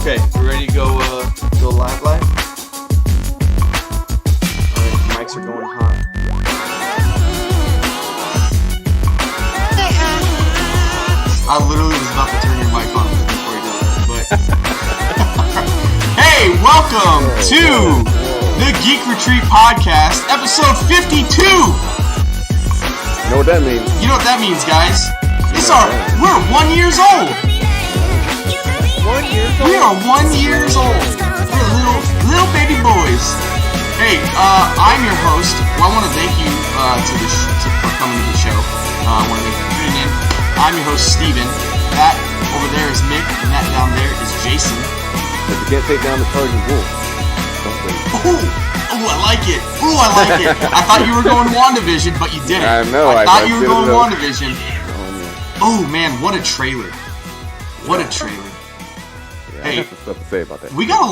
Okay, you ready to go live? Alright, mics are going hot. I literally was about to turn your mic on before you did it, but... Hey, welcome to the Geek Retreat Podcast, episode 52! You know what that means? You know what that means, guys? We're 1 year old! 1 year old? We are 1 year old! We're little baby boys! Hey, I'm your host. Well, I want to thank you for coming to the show. I want to thank you for tuning in. I'm your host, Steven. That over there is Mick, and that down there is Jason. If you can't take down the Trojan Wolf, don't wait. Ooh, I like it. I thought you were going WandaVision, but you didn't. I know. I thought you were going WandaVision. Oh, man, what a trailer. What a trailer. Yeah, hey, I got some stuff to say about that. We got a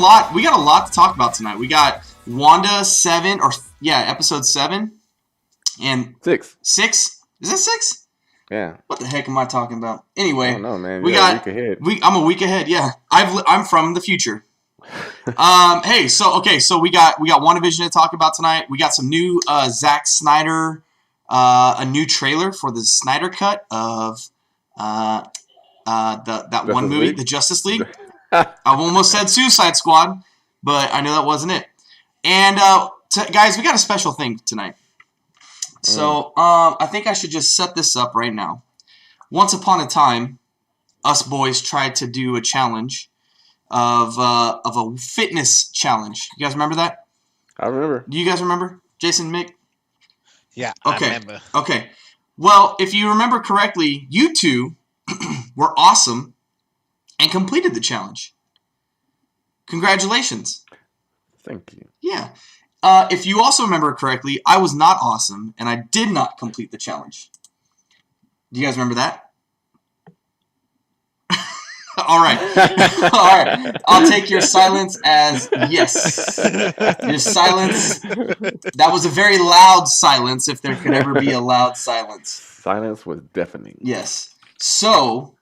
lot to talk about tonight. We got Wanda 7, episode 7. And 6. 6? Is that 6? Yeah. What the heck am I talking about? Anyway, I don't know, man. We got a week ahead. I'm a week ahead. Yeah, I'm from the future. Hey, so we got WandaVision to talk about tonight. We got some new Zack Snyder, a new trailer for the Snyder cut of that one movie, League? The Justice League. I almost said Suicide Squad, but I know that wasn't it. And guys, we got a special thing tonight. So, I think I should just set this up right now. Once upon a time, us boys tried to do a challenge of a fitness challenge. You guys remember that? I remember. Do you guys remember? Jason, Mick? Yeah, okay. I remember. Okay. Well, if you remember correctly, you two were awesome and completed the challenge. Congratulations. Thank you. Yeah. If you also remember correctly, I was not awesome, and I did not complete the challenge. Do you guys remember that? All right. All right. I'll take your silence as yes. Your silence, that was a very loud silence, if there could ever be a loud silence. Silence was deafening. Yes. So,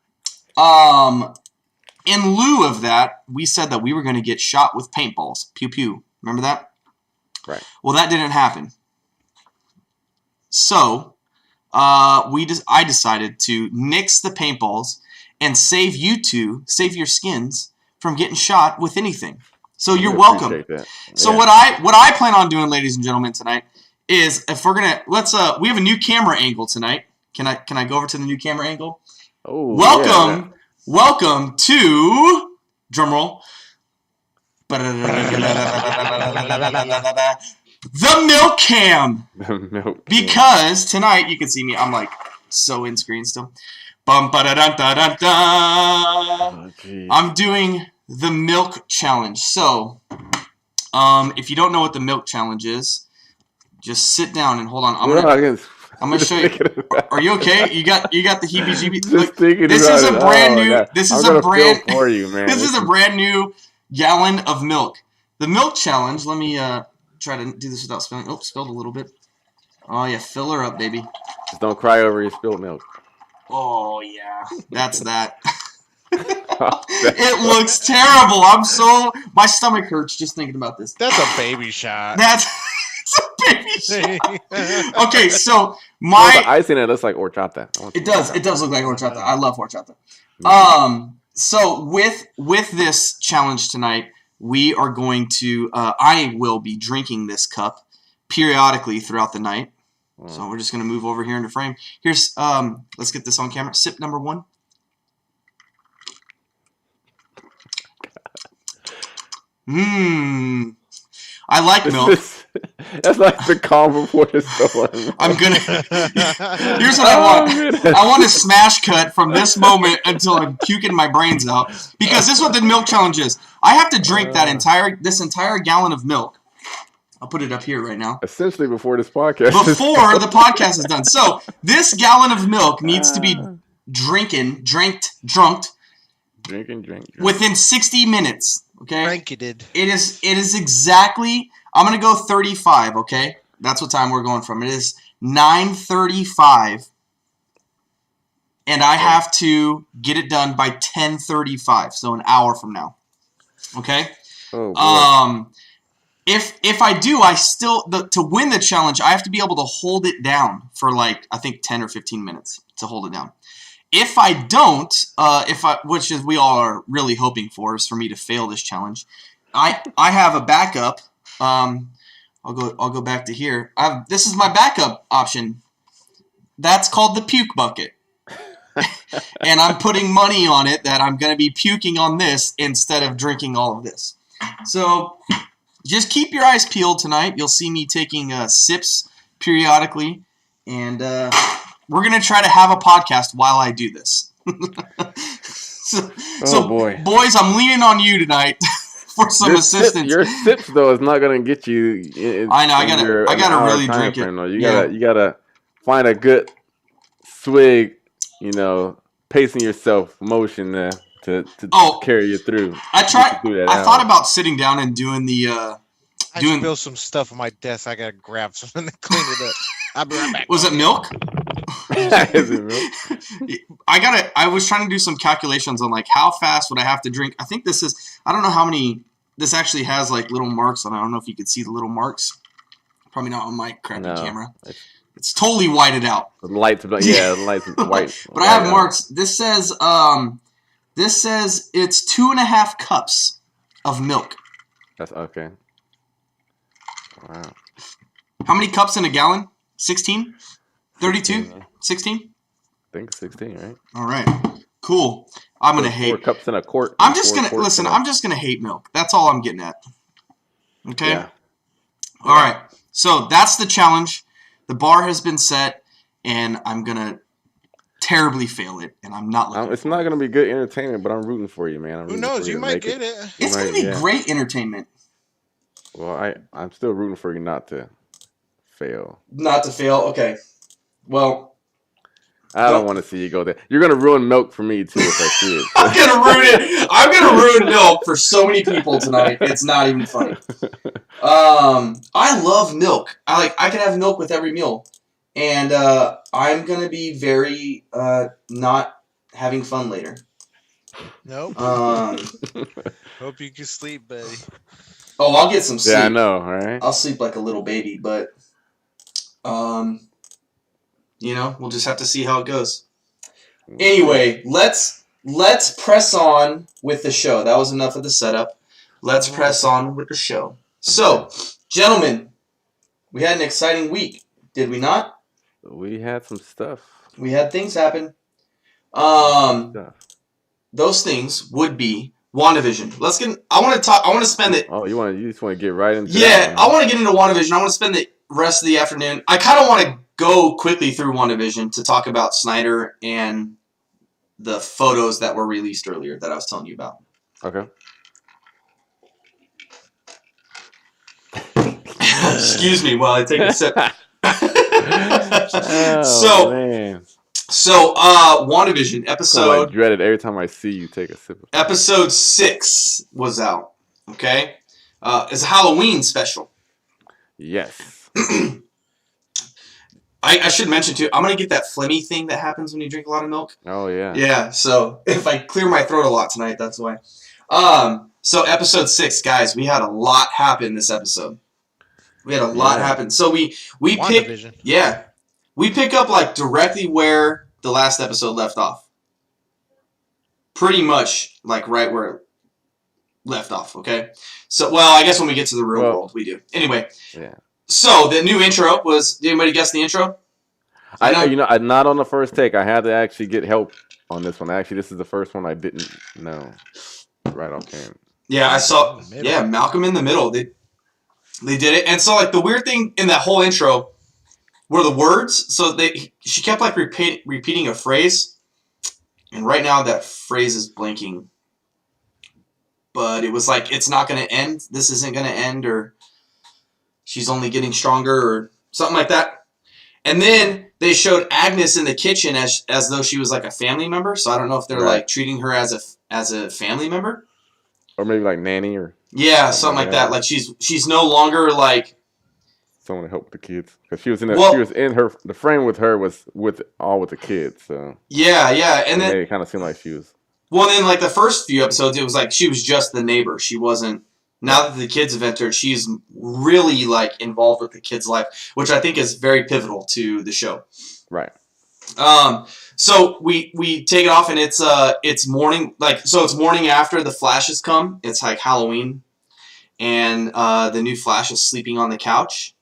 in lieu of that, we said that we were going to get shot with paintballs. Pew pew. Remember that? Right. Well, that didn't happen. So, I decided to nix the paintballs and save you two, save your skins from getting shot with anything. So you're welcome. So what I plan on doing, ladies and gentlemen, tonight is if we're gonna we have a new camera angle tonight. Can I go over to the new camera angle? Oh, Welcome to drumroll. The Milk Cam. Because tonight you can see me. I'm like so in screen still. I'm doing the milk challenge. So, if you don't know what the milk challenge is, just sit down and hold on. I'm gonna show you. Are you okay? You got the heebie-jeebies. Look, this is a brand new. Yeah. This is a brand for you, man. This is a brand new gallon of milk. The milk challenge. Let me try to do this without spilling. Oh, spilled a little bit. Oh yeah, fill her up, baby. Just don't cry over your spilled milk. Oh, yeah. That's that. It looks terrible. My stomach hurts just thinking about this. That's a baby shot. It's a baby shot. Okay, so The icing it looks like horchata. It does look like horchata. I love horchata. So with this challenge tonight, we are going to, I will be drinking this cup periodically throughout the night. So we're just going to move over here into frame. Here's, let's get this on camera. Sip number 1. I like milk. That's like the calm before the storm. Here's what I want. I want a smash cut from this moment until I'm puking my brains out. Because this is what the milk challenge is. I have to drink this entire gallon of milk. I'll put it up here right now. Essentially before this podcast. Before the podcast is done. So, this gallon of milk needs to be drunk within 60 minutes. Okay? It is exactly, I'm going to go 35, okay? That's what time we're going from. It is 9:35. And I have to get it done by 10:35, so an hour from now. Okay. Oh boy. If I do, I still to win the challenge, I have to be able to hold it down for like I think 10 or 15 minutes to hold it down. If I don't, which is we all are really hoping for, is for me to fail this challenge. I have a backup. I'll go back to here. This is my backup option. That's called the puke bucket. And I'm putting money on it that I'm going to be puking on this instead of drinking all of this. So just keep your eyes peeled tonight. You'll see me taking sips periodically. And we're going to try to have a podcast while I do this. so boy. Boys, I'm leaning on you tonight for some assistance. Your sips, though, is not going to get you. I know. I gotta really drink it. You gotta find a good swig, pacing yourself, motion to carry you through. I thought about sitting down and doing the. I spilled some stuff on my desk. I gotta grab something to clean it up. I'll be right back. Was it milk? Is it milk? I was trying to do some calculations on like how fast would I have to drink. I think this is. I don't know how many. This actually has like little marks on it. I don't know if you could see the little marks. Probably not on my crappy camera. It's totally whited out. The lights, the lights white. But I have marks. This says it's 2.5 cups of milk. That's okay. Wow. How many cups in a gallon? 16? 32? 16? I think 16, right? All right. Cool. I'm going to hate. 4 cups in a quart. I'm just going to listen. I'm just going to hate milk. That's all I'm getting at. Okay? Yeah. All right. So that's the challenge. The bar has been set, and I'm going to terribly fail it, and I'm not. It's not going to be good entertainment, but I'm rooting for you, man. Who knows? You might get it. It's going to be great entertainment. Well, I'm still rooting for you not to fail. Not to fail? Okay. Well, I don't want to see you go there. You're going to ruin milk for me, too, if I see it. I'm going to ruin it. I'm going to ruin milk for so many people tonight. It's not even funny. I love milk. I can have milk with every meal. And I'm going to be very not having fun later. Nope. Hope you can sleep, buddy. Oh, I'll get some sleep. Yeah, I know, all right? I'll sleep like a little baby, but, we'll just have to see how it goes. Anyway, let's press on with the show. That was enough of the setup. Let's press on with the show. So, gentlemen, we had an exciting week, did we not? We had some stuff. We had things happen. Those things would be WandaVision. I want to spend it. Oh, you just want to get right into Yeah, I want to get into WandaVision. I want to spend the rest of the afternoon. I kind of want to go quickly through WandaVision to talk about Snyder and the photos that were released earlier that I was telling you about. Okay. Excuse me while I take a sip. So, WandaVision episode. I dread it every time I see you take a sip. Episode 6 was out. Okay, it's a Halloween special. Yes. I should mention too. I'm gonna get that phlegmy thing that happens when you drink a lot of milk. Oh yeah. Yeah. So if I clear my throat a lot tonight, that's why. So episode 6, guys, we had a lot happen this episode. We had a lot happen. So we pick up like directly where the last episode left off. Pretty much like right where it left off. Okay. So I guess when we get to the real world, we do. Anyway. Yeah. So the new intro was. Did anybody guess the intro? I'm not on the first take. I had to actually get help on this one. Actually, this is the first one I didn't know right offhand. Yeah, I saw. Yeah, Malcolm in the Middle. They did it, and so like the weird thing in that whole intro were the words. So she kept like repeating a phrase, and right now that phrase is blanking. But it was like it's not going to end. This isn't going to end, or she's only getting stronger, or something like that. And then they showed Agnes in the kitchen as though she was like a family member. So I don't know if they're like treating her as a family member, or maybe like nanny or something like that. Like she's no longer like someone to help with the kids, because she was in her the frame with her was with the kids. So yeah, and then it kind of seemed like she was. Well, then, like, the first few episodes, it was like she was just the neighbor. She wasn't... Now that the kids have entered, she's really, like, involved with the kids' life, which I think is very pivotal to the show. Right. So we take it off, and it's morning, like, so it's morning after the Flash has come. It's, like, Halloween, and the new Flash is sleeping on the couch.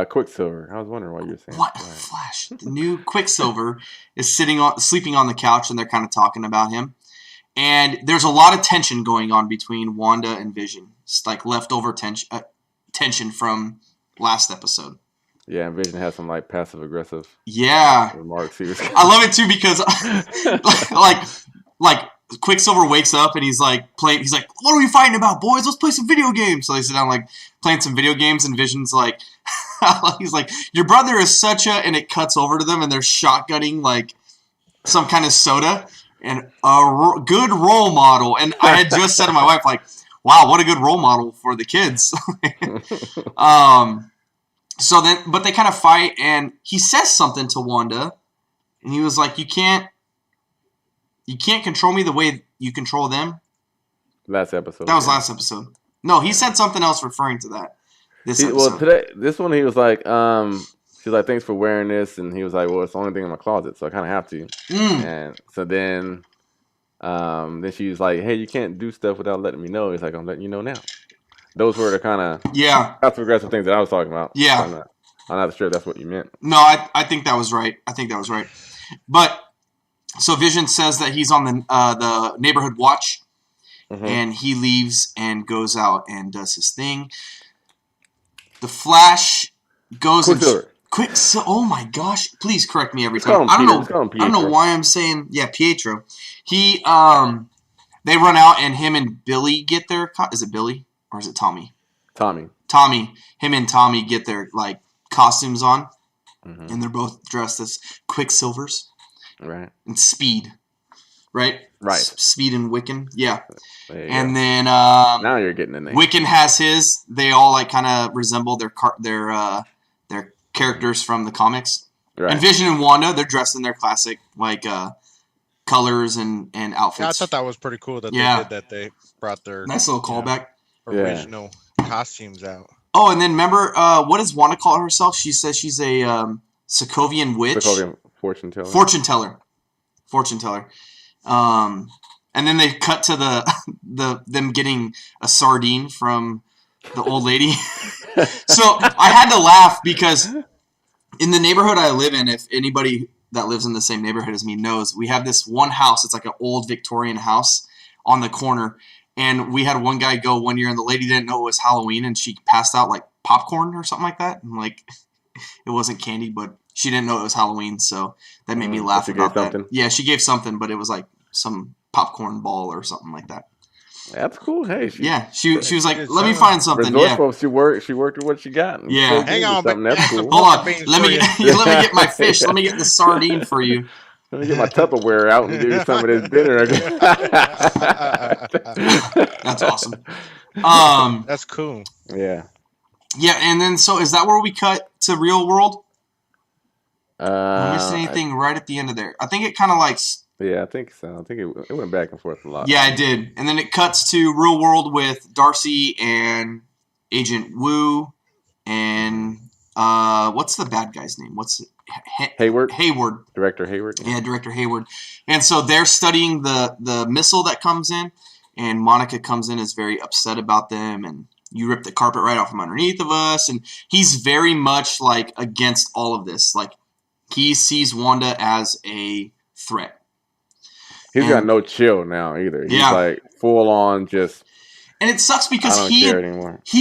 Quicksilver. I was wondering why you were saying what that. Flash? The new Quicksilver is sleeping on the couch, and they're kind of talking about him. And there's a lot of tension going on between Wanda and Vision. It's like leftover tension from last episode. Yeah, and Vision has some like passive aggressive. Yeah, remarks. I love it too because like Quicksilver wakes up and he's like playing. He's like, "What are we fighting about, boys? Let's play some video games." So they sit down like playing some video games, and Vision's like, he's like, "Your brother is such a," and it cuts over to them, and they're shotgunning like some kind of soda. And a good role model. And I had just said to my wife, like, wow, what a good role model for the kids. So then, but they kind of fight, and he says something to Wanda, and he was like, you can't control me the way you control them. Last episode. That was last episode. No, he said something else referring to that. This one, he was like, she's like, thanks for wearing this, and he was like, well, it's the only thing in my closet, so I kind of have to. And so then she's like, hey, you can't do stuff without letting me know. He's like, I'm letting you know now. Those were the kind of passive aggressive things that I was talking about. Yeah, so I'm not sure that's what you meant. No, I think that was right. But so Vision says that he's on the neighborhood watch, and he leaves and goes out and does his thing. The Flash goes oh my gosh! Please correct me every time. I don't know why I'm saying Pietro. He they run out, and him and Billy get their. Is it Billy or is it Tommy? Tommy. Him and Tommy get their like costumes on, and they're both dressed as Quicksilvers. Right. And Speed. Right. Speed and Wiccan. Yeah. And go. Then now you're getting in there. Wiccan has his. They all like kind of resemble their characters from the comics. Right. And Vision and Wanda, they're dressed in their classic like colors and outfits. Yeah, I thought that was pretty cool that they did that. They brought their nice little callback. Original costumes out. Oh, and then remember, what does Wanda call herself? She says she's a Sokovian witch. Sokovian fortune teller. Fortune teller. And then they cut to them getting a sardine from the old lady. So I had to laugh because in the neighborhood I live in, if anybody that lives in the same neighborhood as me knows, we have this one house. It's like an old Victorian house on the corner. And we had one guy go one year, and the lady didn't know it was Halloween, and she passed out like popcorn or something like that. And like, it wasn't candy, but she didn't know it was Halloween, so that made me laugh about that. Yeah, she gave something, but it was like some popcorn ball or something like that. That's cool. Hey, she was like, "Let me find something." Resourceful. She worked with what she got. Yeah, hang on, but that's cool. Hold on. Let me get my fish. Let me get the sardine for you. Let me get my Tupperware out and give you some of this dinner. That's awesome. That's cool. Yeah. Yeah, and then so is that where we cut to real world? Did I miss anything right at the end of there? I think it kind of like. Yeah, I think so. I think it went back and forth a lot. Yeah, it did. And then it cuts to real world with Darcy and Agent Wu and what's the bad guy's name? What's it? Hayward. Director Hayward. Yeah, Director Hayward. And so they're studying the missile that comes in, and Monica comes in, is very upset about them, and you rip the carpet right off from underneath of us. And he's very much like against all of this. Like he sees Wanda as a threat. He's got no chill now either. He's like full on just. And it sucks because he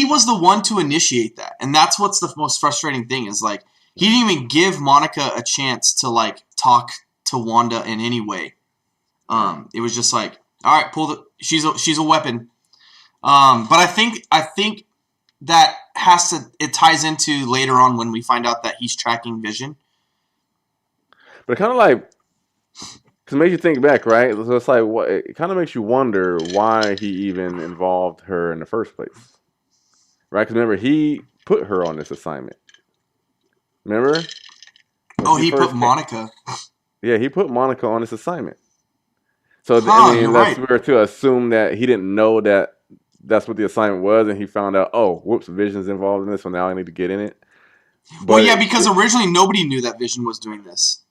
was the one to initiate that. And that's what's the most frustrating thing is like he didn't even give Monica a chance to like talk to Wanda in any way. It was just like, all right, she's a weapon. But I think that it ties into later on when we find out that he's tracking Vision. But kind of like. Because it makes you think back, right? So it's like, it kind of makes you wonder why he even involved her in the first place. Right? Because remember, he put her on this assignment. Remember? He put Monica. Yeah, he put Monica on this assignment. So I mean, you're that's right. weird to assume that he didn't know that that's what the assignment was, and he found out, oh, whoops, Vision's involved in this, so now I need to get in it. Well, But yeah, because originally nobody knew that Vision was doing this.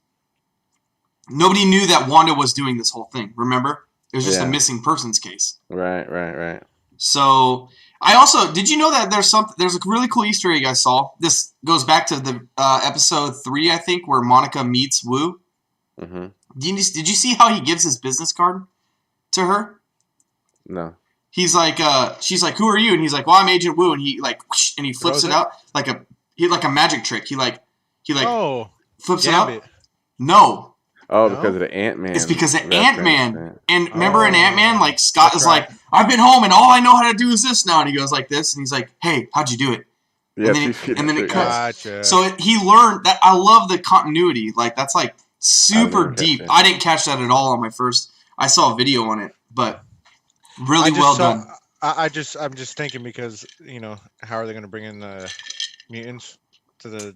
Nobody knew that Wanda was doing this whole thing. Remember, it was just a missing persons case. Right. So I also did you know that there's a really cool Easter egg I saw. This goes back to the episode 3, I think, where Monica meets Wu. Mm-hmm. Did you see how he gives his business card to her? No. He's like, she's like, who are you? And he's like, well, I'm Agent Wu. And he like, whoosh, and he flips it out like a magic trick. He flips it up. No. Oh, because of the Ant-Man. It's because of Ant-Man. And remember in Ant-Man, like Scott is like, I've been home and all I know how to do is this now. And he goes like this, and he's like, hey, how'd you do it? Yeah, and then it cuts. Gotcha. So he learned that. I love the continuity. Like that's like super deep. I didn't catch that at all on my first. I saw a video on it, but really well done. I'm just thinking because how are they going to bring in the mutants to the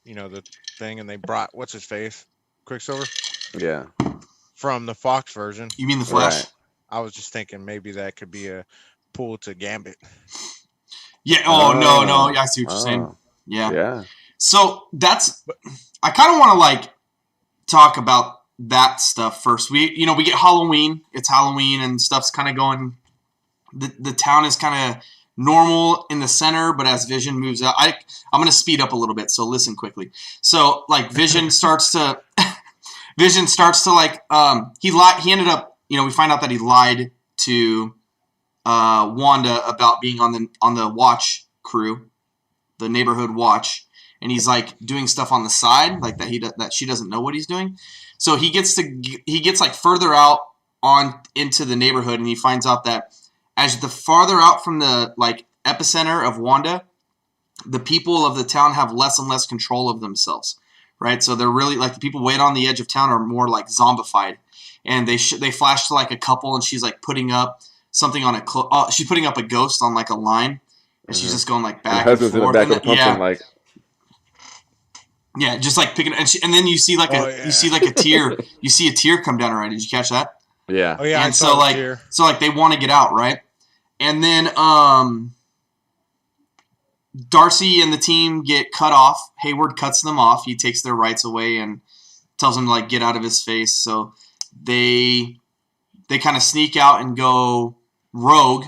the thing, and they brought what's his face, Quicksilver. Yeah. From the Fox version. You mean the Flash? Right. I was just thinking maybe that could be a pull to Gambit. Yeah. Oh no. I see what you're saying. Yeah. Yeah. So I kind of want to like talk about that stuff first. We get Halloween. It's Halloween and stuff's kind of going. The town is kind of normal in the center, but as Vision moves out, I'm going to speed up a little bit. So listen quickly. So like Vision starts to like he ended up we find out that he lied to Wanda about being on the watch crew, the neighborhood watch, and he's like doing stuff on the side like that she doesn't know what he's doing. So he gets like further out on into the neighborhood, and he finds out that as the farther out from the like epicenter of Wanda, the people of the town have less and less control of themselves, right? So they're really like the people way on the edge of town are more like zombified, and they flash to like a couple, and she's like putting up something on she's putting up a ghost on like a line, and she's just going like back and forth. In the back of pumping, like. Yeah, just like picking, and then you see like you see like a tear. You see a tear come down her eye. Did you catch that? Yeah. Oh yeah. And so like they want to get out, right? And then Darcy and the team get cut off. Hayward cuts them off. He takes their rights away and tells them to like get out of his face. So they kind of sneak out and go rogue.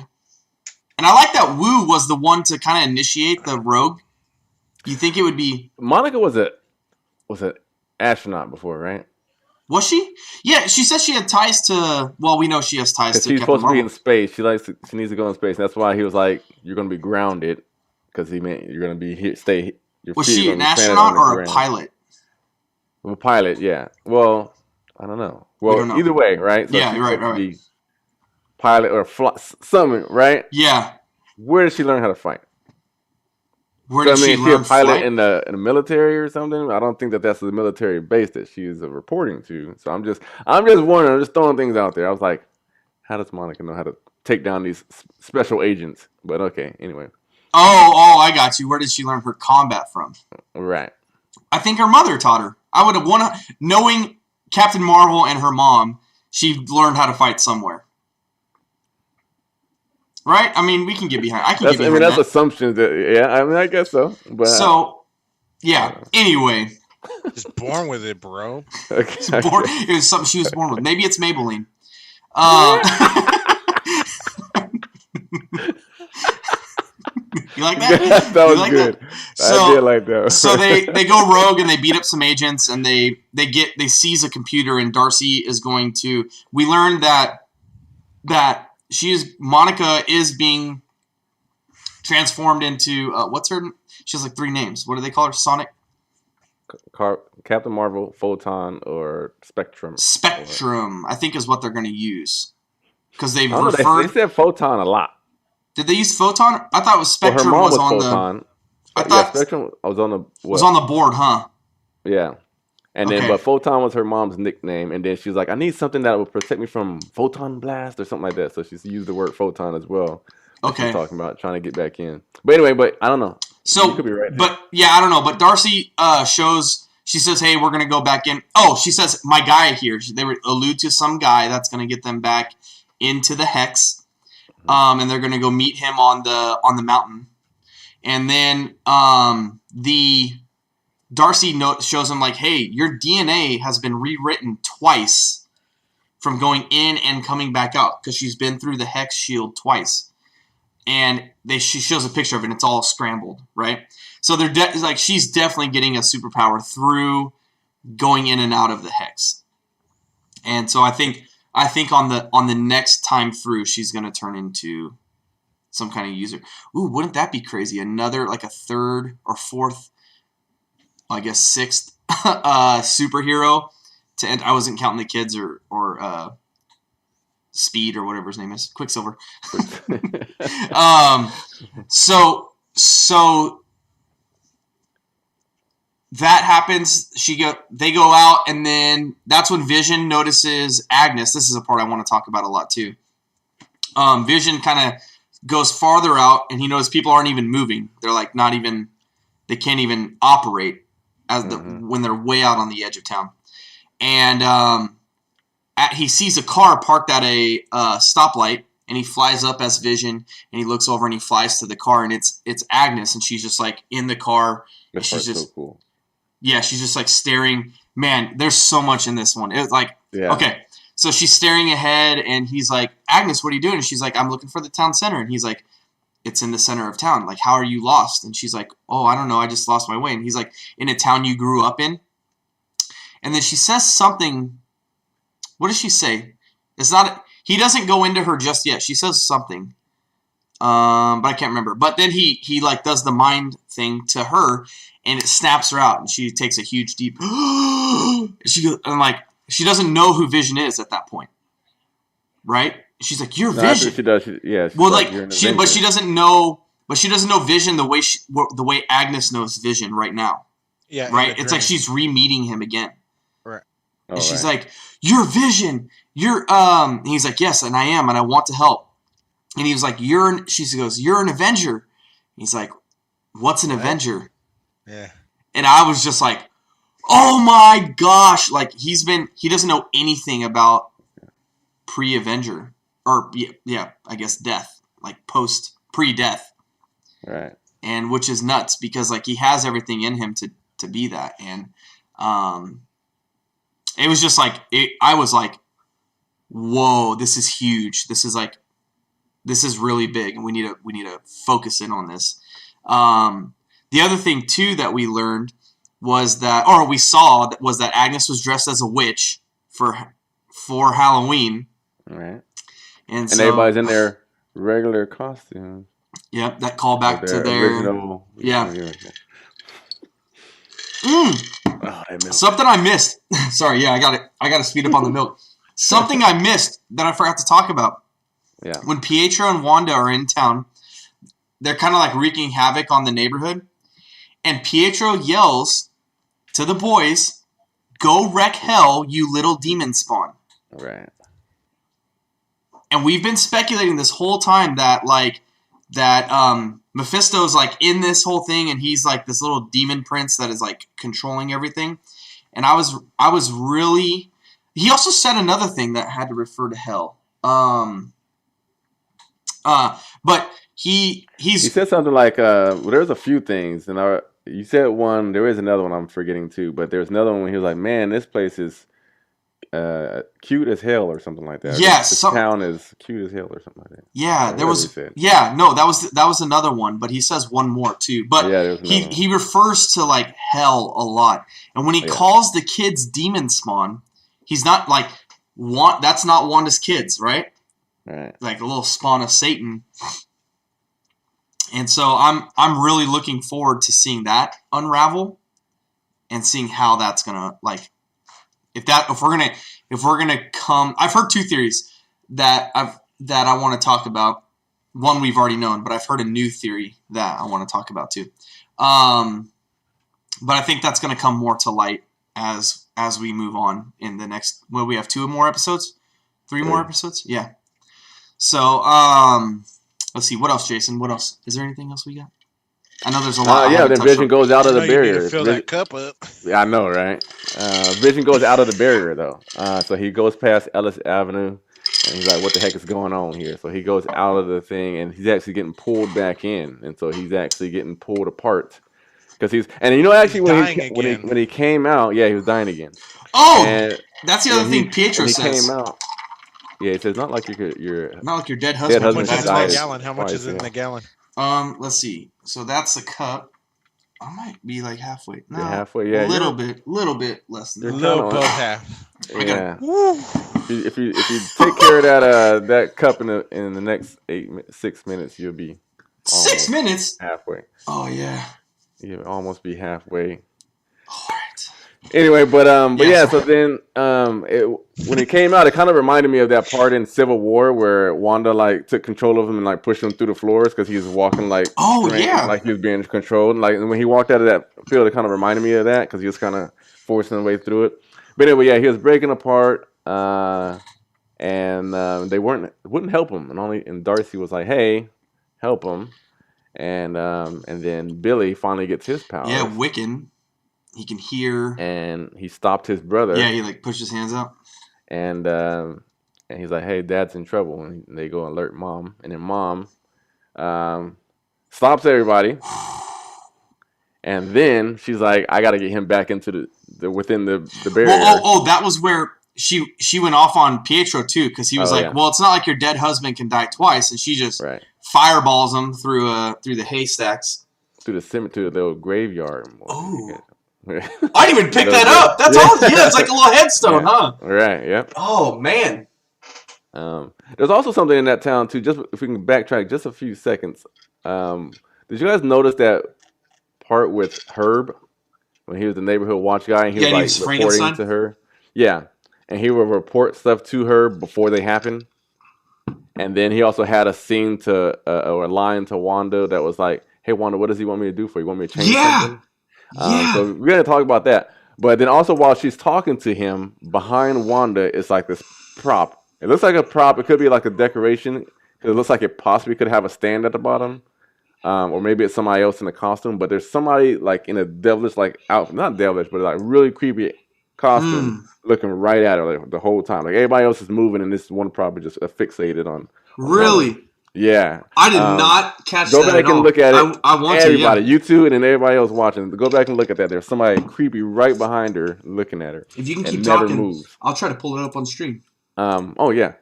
And I like that Wu was the one to kind of initiate the rogue. You think it would be Monica was an astronaut before, right? Was she? Yeah, she said she had ties to. Well, we know she has ties to. She's supposed to be in space. She needs to go in space. And that's why he was like, "You're going to be grounded," because he meant you're going to be here. Stay. Was she an astronaut or a pilot? A pilot, yeah. Well, I don't know. Well, either way, right? So yeah, right. Pilot or something, right? Yeah. Where did she learn how to fight? Where did she learn she a pilot in the military or something? I don't think that's the military base that she is reporting to. So I'm just wondering. I'm just throwing things out there. I was like, how does Monica know how to take down these special agents? But okay, anyway. Oh, I got you. Where did she learn her combat from? Right. I think her mother taught her. I would have knowing Captain Marvel and her mom, she learned how to fight somewhere. Right? I mean, we can get behind. That's assumptions. I guess so. But yeah. Anyway, just born with it, bro. Okay. It was something she was born with. Maybe it's Maybelline. You like that? Yeah, that was like good. So, I did like that. So they go rogue and they beat up some agents and they seize a computer, and Darcy is going to. We learned that Monica is being transformed into what's her? She has like 3 names. What do they call her? Sonic, Captain Marvel, Photon, or Spectrum. Spectrum, I think, is what they're going to use because they've referred. They said Photon a lot. Did they use Photon? I thought it was Spectrum her mom was on Photon. I thought Spectrum was on the board, huh? Yeah. And then, but Photon was her mom's nickname, and then she was like, "I need something that will protect me from photon blast or something like that." So she's used the word photon as well. Okay. She's talking about trying to get back in. But anyway, I don't know. So, you could be right. But yeah, I don't know. But Darcy she says, hey, we're going to go back in. Oh, she says, my guy here. They allude to some guy that's going to get them back into the hex. And they're going to go meet him on the mountain. And then the Darcy note shows him like, hey, your DNA has been rewritten twice from going in and coming back out because she's been through the hex shield twice. And she shows a picture of it, and it's all scrambled, right? So they're like she's definitely getting a superpower through going in and out of the hex. And so I think on the next time through, she's going to turn into some kind of user. Ooh, wouldn't that be crazy? Another like a third or fourth, I guess sixth superhero to end. I wasn't counting the kids or Speed or whatever his name is, Quicksilver. So that happens. They go out, and then that's when Vision notices Agnes. This is a part I want to talk about a lot too. Vision kind of goes farther out, and he knows people aren't even moving. They're like not even. They can't even operate when they're way out on the edge of town. And he sees a car parked at a stoplight, and he flies up as Vision, and he looks over and he flies to the car, and it's Agnes, and she's just like in the car. That she's just so cool. Yeah, she's just like staring. Man, there's so much in this one. It's like, okay, so she's staring ahead, and he's like, Agnes, what are you doing? And she's like, I'm looking for the town center. And he's like, it's in the center of town. Like, how are you lost? And she's like, oh, I don't know. I just lost my way. And he's like, in a town you grew up in? And then she says something. What does she say? It's not. He doesn't go into her just yet. She says something. But I can't remember. But then he like does the mind thing to her, and it snaps her out, and she takes a huge deep. She goes, and like she doesn't know who Vision is at that point, right? She's like, "You're Vision." She does. Well, like but she doesn't know. But she doesn't know Vision the way Agnes knows Vision right now. Yeah. Right. It's like she's re-meeting him again. Right. And she's like, "You're Vision. You're." And he's like, "Yes, and I am, and I want to help." And he was like, she goes, "You're an Avenger." He's like, "What's an Avenger?" Yeah. And I was just like, "Oh my gosh!" Like he doesn't know anything about pre-Avenger or I guess death, like pre-death, right? And which is nuts because like he has everything in him to be that, and it was just like I was like, "Whoa, this is huge! This is really big, and we need to focus in on this." The other thing too that we learned was that Agnes was dressed as a witch for Halloween. Right. And so everybody's in their regular costumes. Yep, that callback to their original. Yeah. Oh, something I missed. Sorry, I got to speed up on the milk. Something I missed that I forgot to talk about. Yeah. When Pietro and Wanda are in town, they're kind of like wreaking havoc on the neighborhood. And Pietro yells to the boys, "Go wreck hell, you little demon spawn." Right. And we've been speculating this whole time that Mephisto's like in this whole thing, and he's like this little demon prince that is like controlling everything. And I was really. He also said another thing that had to refer to hell. But he said something like, there's a few things, and you said one. There is another one I'm forgetting too, but there's another one when he was like, "Man, this place is cute as hell," or something like that. Yes, this town is cute as hell, or something like that. Yeah, there was. Yeah, no, that was another one, but he says one more too. But he refers to like hell a lot, and when he calls the kids demon spawn, he's not like that's not Wanda's kids, right? Right. Like a little spawn of Satan. And so I'm really looking forward to seeing that unravel and seeing how that's gonna like if we're gonna come. I've heard two theories that I want to talk about. One we've already known, but I've heard a new theory that I want to talk about too. But I think that's gonna come more to light as we move on in the next. Well, we have 2 more episodes, 3 more episodes, yeah. So let's see what else, Jason. What else? Is there anything else we got? I know there's a lot. Yeah, then Vision goes out of the You need to barrier. fill that Yeah, then Vision goes out of the You need to barrier. fill that cup up. Yeah, I know, right? Vision goes out of the barrier though. So he goes past Ellis Avenue, and he's like, "What the heck is going on here?" So he goes out of the thing, and he's actually getting pulled back in, and so he's actually getting pulled apart because actually when he came out, yeah, he was dying again. Oh, and that's the other thing Pietro he says. came out. Yeah, he says not like your dead husband. How much is in the gallon? How much is in the gallon? Let's see. So that's the cup. I might be like halfway. No, halfway. Yeah, little bit less than a little above half. Yeah. If you take care of that cup in the next 6 minutes, you'll be 6 minutes halfway. Oh yeah, you'll almost be halfway. All right. Anyway, but yeah. So then, when it came out, it kind of reminded me of that part in Civil War where Wanda like took control of him and like pushed him through the floors because he was walking like like he was being controlled. Like when he walked out of that field, it kind of reminded me of that because he was kind of forcing his way through it. But anyway, yeah, he was breaking apart, and they wouldn't help him, and Darcy was like, "Hey, help him," and then Billy finally gets his powers. Yeah, Wiccan. He can hear, and he stopped his brother. Yeah, he like pushed his hands up, and he's like, "Hey, Dad's in trouble," and they go alert Mom, and then Mom stops everybody, and then she's like, "I got to get him back into within the barrier." Well, that was where she went off on Pietro too, because he was "Well, it's not like your dead husband can die twice," and she just fireballs him through the haystacks, through the cemetery, the old graveyard. Oh. I didn't even pick that up. That's all. Yeah, it's like a little headstone, huh? Right. Yep. Oh man. There's also something in that town too. Just if we can backtrack just a few seconds. Did you guys notice that part with Herb when he was the neighborhood watch guy and he was like reporting to her? Yeah, and he would report stuff to her before they happen. And then he also had a scene or a line to Wanda that was like, "Hey Wanda, what does he want me to do for you? Want me to change something?" So we're going to talk about that. But then also while she's talking to him, behind Wanda is like this prop. It looks like a prop. It could be like a decoration. It looks like it possibly could have a stand at the bottom. Or maybe it's somebody else in a costume. But there's somebody like in a devilish outfit. Not devilish, but like really creepy costume looking right at her the whole time. Like everybody else is moving and this one prop is just fixated on. Really? Yeah, I did not catch that. Go back and look at it. I want everybody, you two, and then everybody else watching. Go back and look at that. There's somebody creepy right behind her, looking at her. If you can keep talking, I'll try to pull it up on stream. Oh yeah,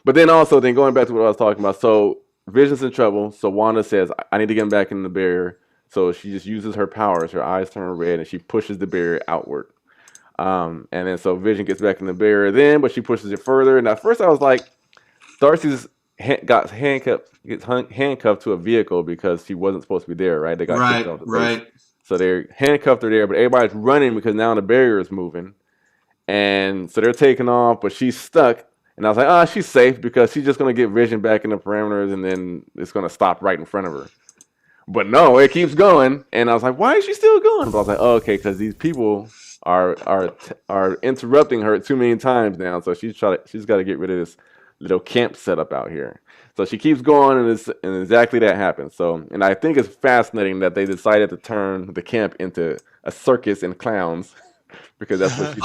but then going back to what I was talking about. So Vision's in trouble. So Wanda says, "I need to get him back in the barrier." So she just uses her powers. Her eyes turn red, and she pushes the barrier outward. And then so Vision gets back in the barrier but she pushes it further. And at first I was like, Darcy's gets handcuffed to a vehicle because she wasn't supposed to be there, right? They got kicked off the base. So they handcuffed her there, but everybody's running because now the barrier is moving. And so they're taking off, but she's stuck. And I was like, she's safe because she's just going to get Vision back in the parameters and then it's going to stop right in front of her. But no, it keeps going. And I was like, why is she still going? But I was like, okay, because these people are interrupting her too many times now. So she's got to get rid of this little camp setup out here. So she keeps going, and exactly that happens. So, and I think it's fascinating that they decided to turn the camp into a circus and clowns because that's what she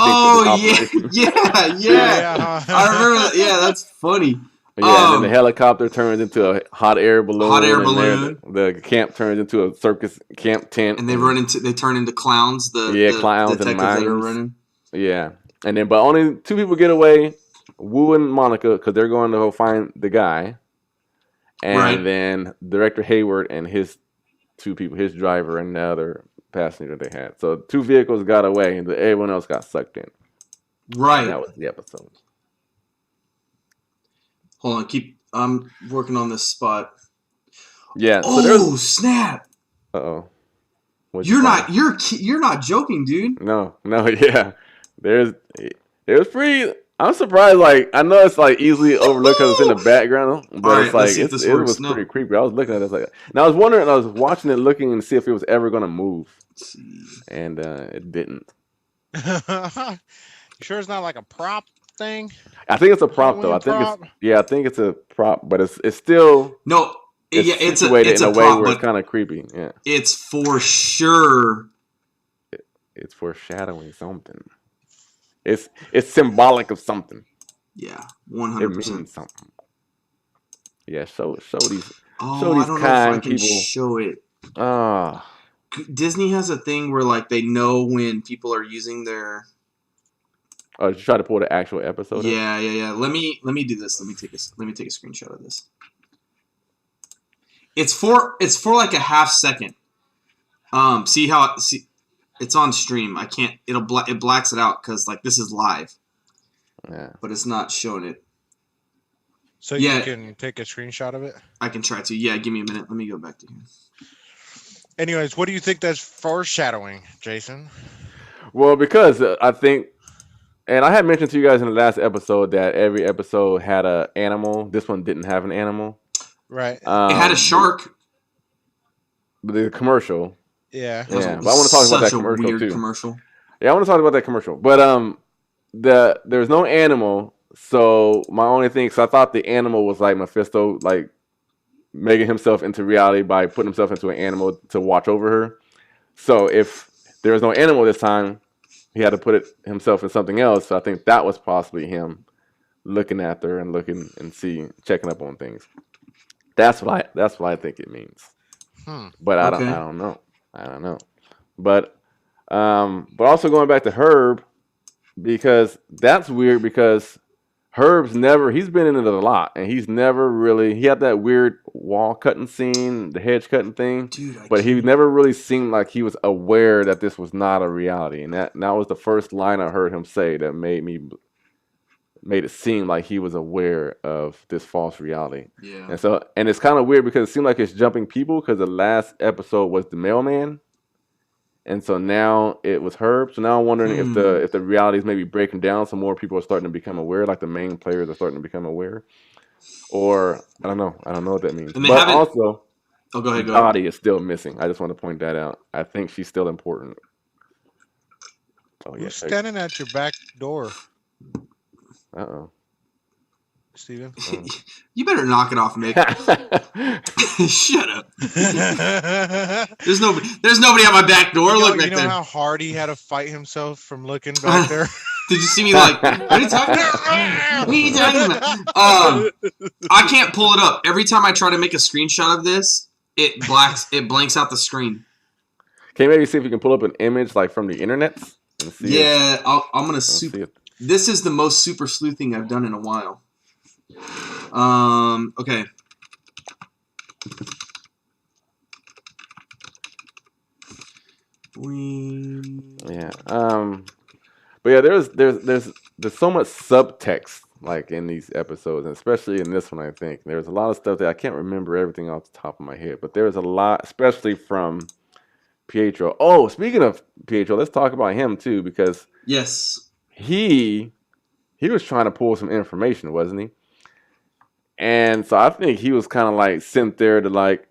thinks. Yeah. I remember that. Yeah, that's funny. Yeah, and then the helicopter turns into a hot air balloon. The camp turns into a circus camp tent, and they turn into clowns. Clowns the and mimes. That are running. Yeah, and then but only 2 people get away. Wu and Monica, because they're going to go find the guy. And then Director Hayward and his 2 people, his driver and the other passenger they had. So 2 vehicles got away and everyone else got sucked in. Right. And that was the episode. Hold on, I'm working on this spot. Yeah. Oh, snap. Uh-oh. You're not joking, dude. No, yeah. It was pretty. I'm surprised. Like I know it's like easily overlooked because it's in the background, but it's like it was pretty creepy. I was looking at it like, and I was wondering. I was watching it, looking and see if it was ever gonna move, and it didn't. You sure it's not like a prop thing? I think it's a prop though. I think it's a prop, but it's still no. it's situated in a way prop, where it's kind of creepy. Yeah, it's for sure. It's foreshadowing something. It's symbolic of something. Yeah, It 100%. means something. Yeah, show these I don't know if I kind can people. show it. Ah, Disney has a thing where like they know when people are using their. oh, did you try to pull the actual episode? Yeah. Let me do this. Let me take a screenshot of this. It's for like a half second. See how it's on stream. I can't. It blacks it out because like this is live. Yeah. But it's not showing it. So you can take a screenshot of it? I can try to. Yeah, give me a minute. Let me go back to here. Anyways, what do you think that's foreshadowing, Jason? Well, because I think, and I had mentioned to you guys in the last episode that every episode had an animal. This one didn't have an animal. Right. It had a shark. The commercial. Yeah. But I want to talk about that commercial weird too. Commercial. Yeah, I want to talk about that commercial. But there's no animal, so my only thing, because I thought the animal was like Mephisto, like making himself into reality by putting himself into an animal to watch over her. So if there was no animal this time, he had to put himself in something else. So I think that was possibly him looking at her and looking and checking up on things. That's what I think it means. But I don't know. But also going back to Herb, because that's weird because Herb's he's been in it a lot, and he's never really, he had that weird wall cutting scene, the hedge cutting thing, but he never really seemed like he was aware that this was not a reality, and that was the first line I heard him say that made it seem like he was aware of this false reality. Yeah. And it's kind of weird because it seemed like it's jumping people because the last episode was the mailman. And so now it was Herb. So now I'm wondering if the reality is maybe breaking down, so more people are starting to become aware, like the main players are starting to become aware. Or I don't know what that means. But also, go ahead. Dottie is still missing. I just want to point that out. I think she's still important. Oh yeah. Who's standing at your back door? Uh-oh. Steven? You better knock it off, Mick. Shut up. There's nobody at my back door. Look back there. You know how hard he had to fight himself from looking back there? Did you see me like, what are you talking about? What are you talking about? I can't pull it up. Every time I try to make a screenshot of this, it blanks out the screen. Can you maybe see if you can pull up an image like from the internet? Yeah, I'm going to This is the most super sleuthing I've done in a while. Okay. Yeah. But yeah, there's so much subtext like in these episodes, and especially in this one. I think there's a lot of stuff that I can't remember everything off the top of my head, but there's a lot, especially from Pietro. Oh, speaking of Pietro, let's talk about him too, because yes, he was trying to pull some information, wasn't he? And so I think he was kind of like sent there to like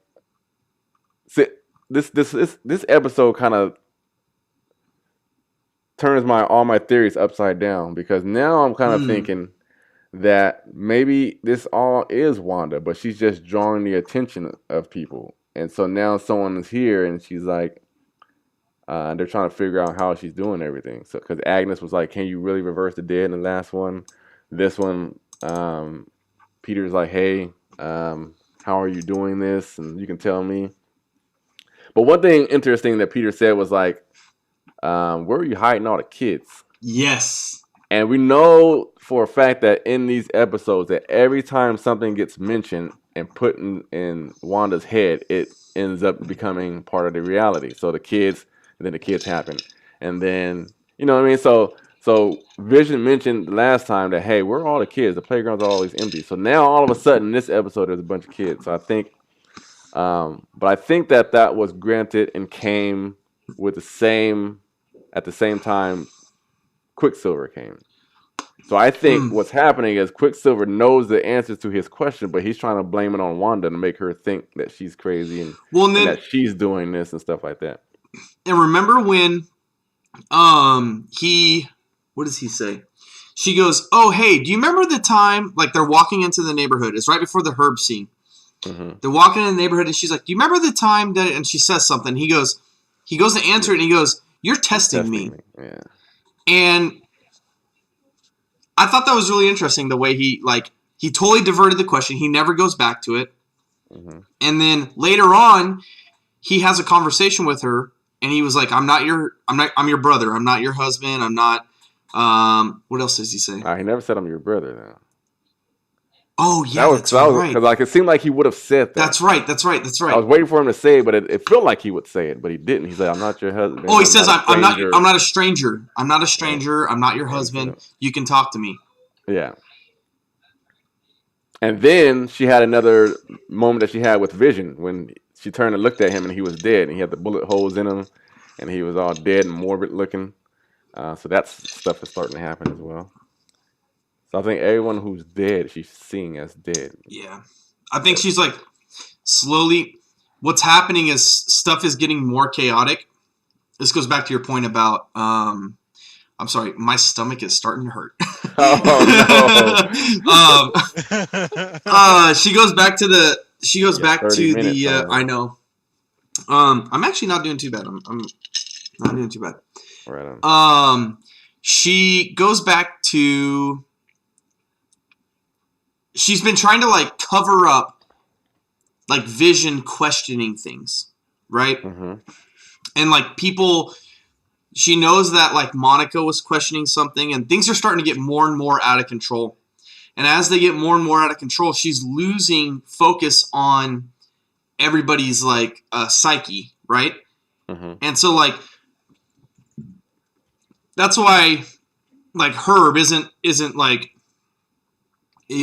this episode kind of turns all my theories upside down, because now I'm kind of thinking that maybe this all is Wanda, but she's just drawing the attention of people. And so now someone is here and she's like, they're trying to figure out how she's doing everything. So, because Agnes was like, can you really reverse the dead in the last one? This one, Peter's like, hey, how are you doing this? And you can tell me. But one thing interesting that Peter said was like, where are you hiding all the kids? Yes. And we know for a fact that in these episodes that every time something gets mentioned and put in Wanda's head, it ends up becoming part of the reality. So the kids, and then the kids happen. And then, you know what I mean? So Vision mentioned last time that, hey, where are all the kids? The playgrounds are always empty. So now all of a sudden in this episode there's a bunch of kids. So I think, but I think that was granted and came with at the same time Quicksilver came. So I think what's happening is Quicksilver knows the answers to his question, but he's trying to blame it on Wanda to make her think that she's crazy and that she's doing this and stuff like that. And remember when what does he say? She goes, oh, hey, do you remember the time, like they're walking into the neighborhood. It's right before the Herb scene. They're walking in the neighborhood, and she's like, "Do you remember the time that?" And she says something. He goes to answer it, and he goes, "You're testing me." Yeah. And I thought that was really interesting the way he totally diverted the question. He never goes back to it. And then later on, he has a conversation with her, and he was like, I'm your brother. I'm not your husband. I'm not, what else does he say? He never said I'm your brother, though. Oh, yeah, that's right. Because it seemed like he would have said that. That's right. I was waiting for him to say it, but it felt like he would say it, but he didn't. He said, I'm not your husband. Oh, he says, I'm not a stranger. I'm not a stranger. I'm not your husband. You can talk to me. Yeah. And then she had another moment that she had with Vision when she turned and looked at him and he was dead. And he had the bullet holes in him and he was all dead and morbid looking. So that stuff is starting to happen as well. So I think everyone who's dead, she's seeing as dead. Yeah. I think she's like slowly, what's happening is stuff is getting more chaotic. This goes back to your point about, I'm sorry, my stomach is starting to hurt. She goes back to the, I know. I'm actually not doing too bad. I'm not doing too bad. Right on. She goes back to, she's been trying to like cover up like Vision questioning things, right? And like people, she knows that like Monica was questioning something and things are starting to get more and more out of control. And as they get more and more out of control, she's losing focus on everybody's like psyche, right? And so like, that's why like Herb isn't like,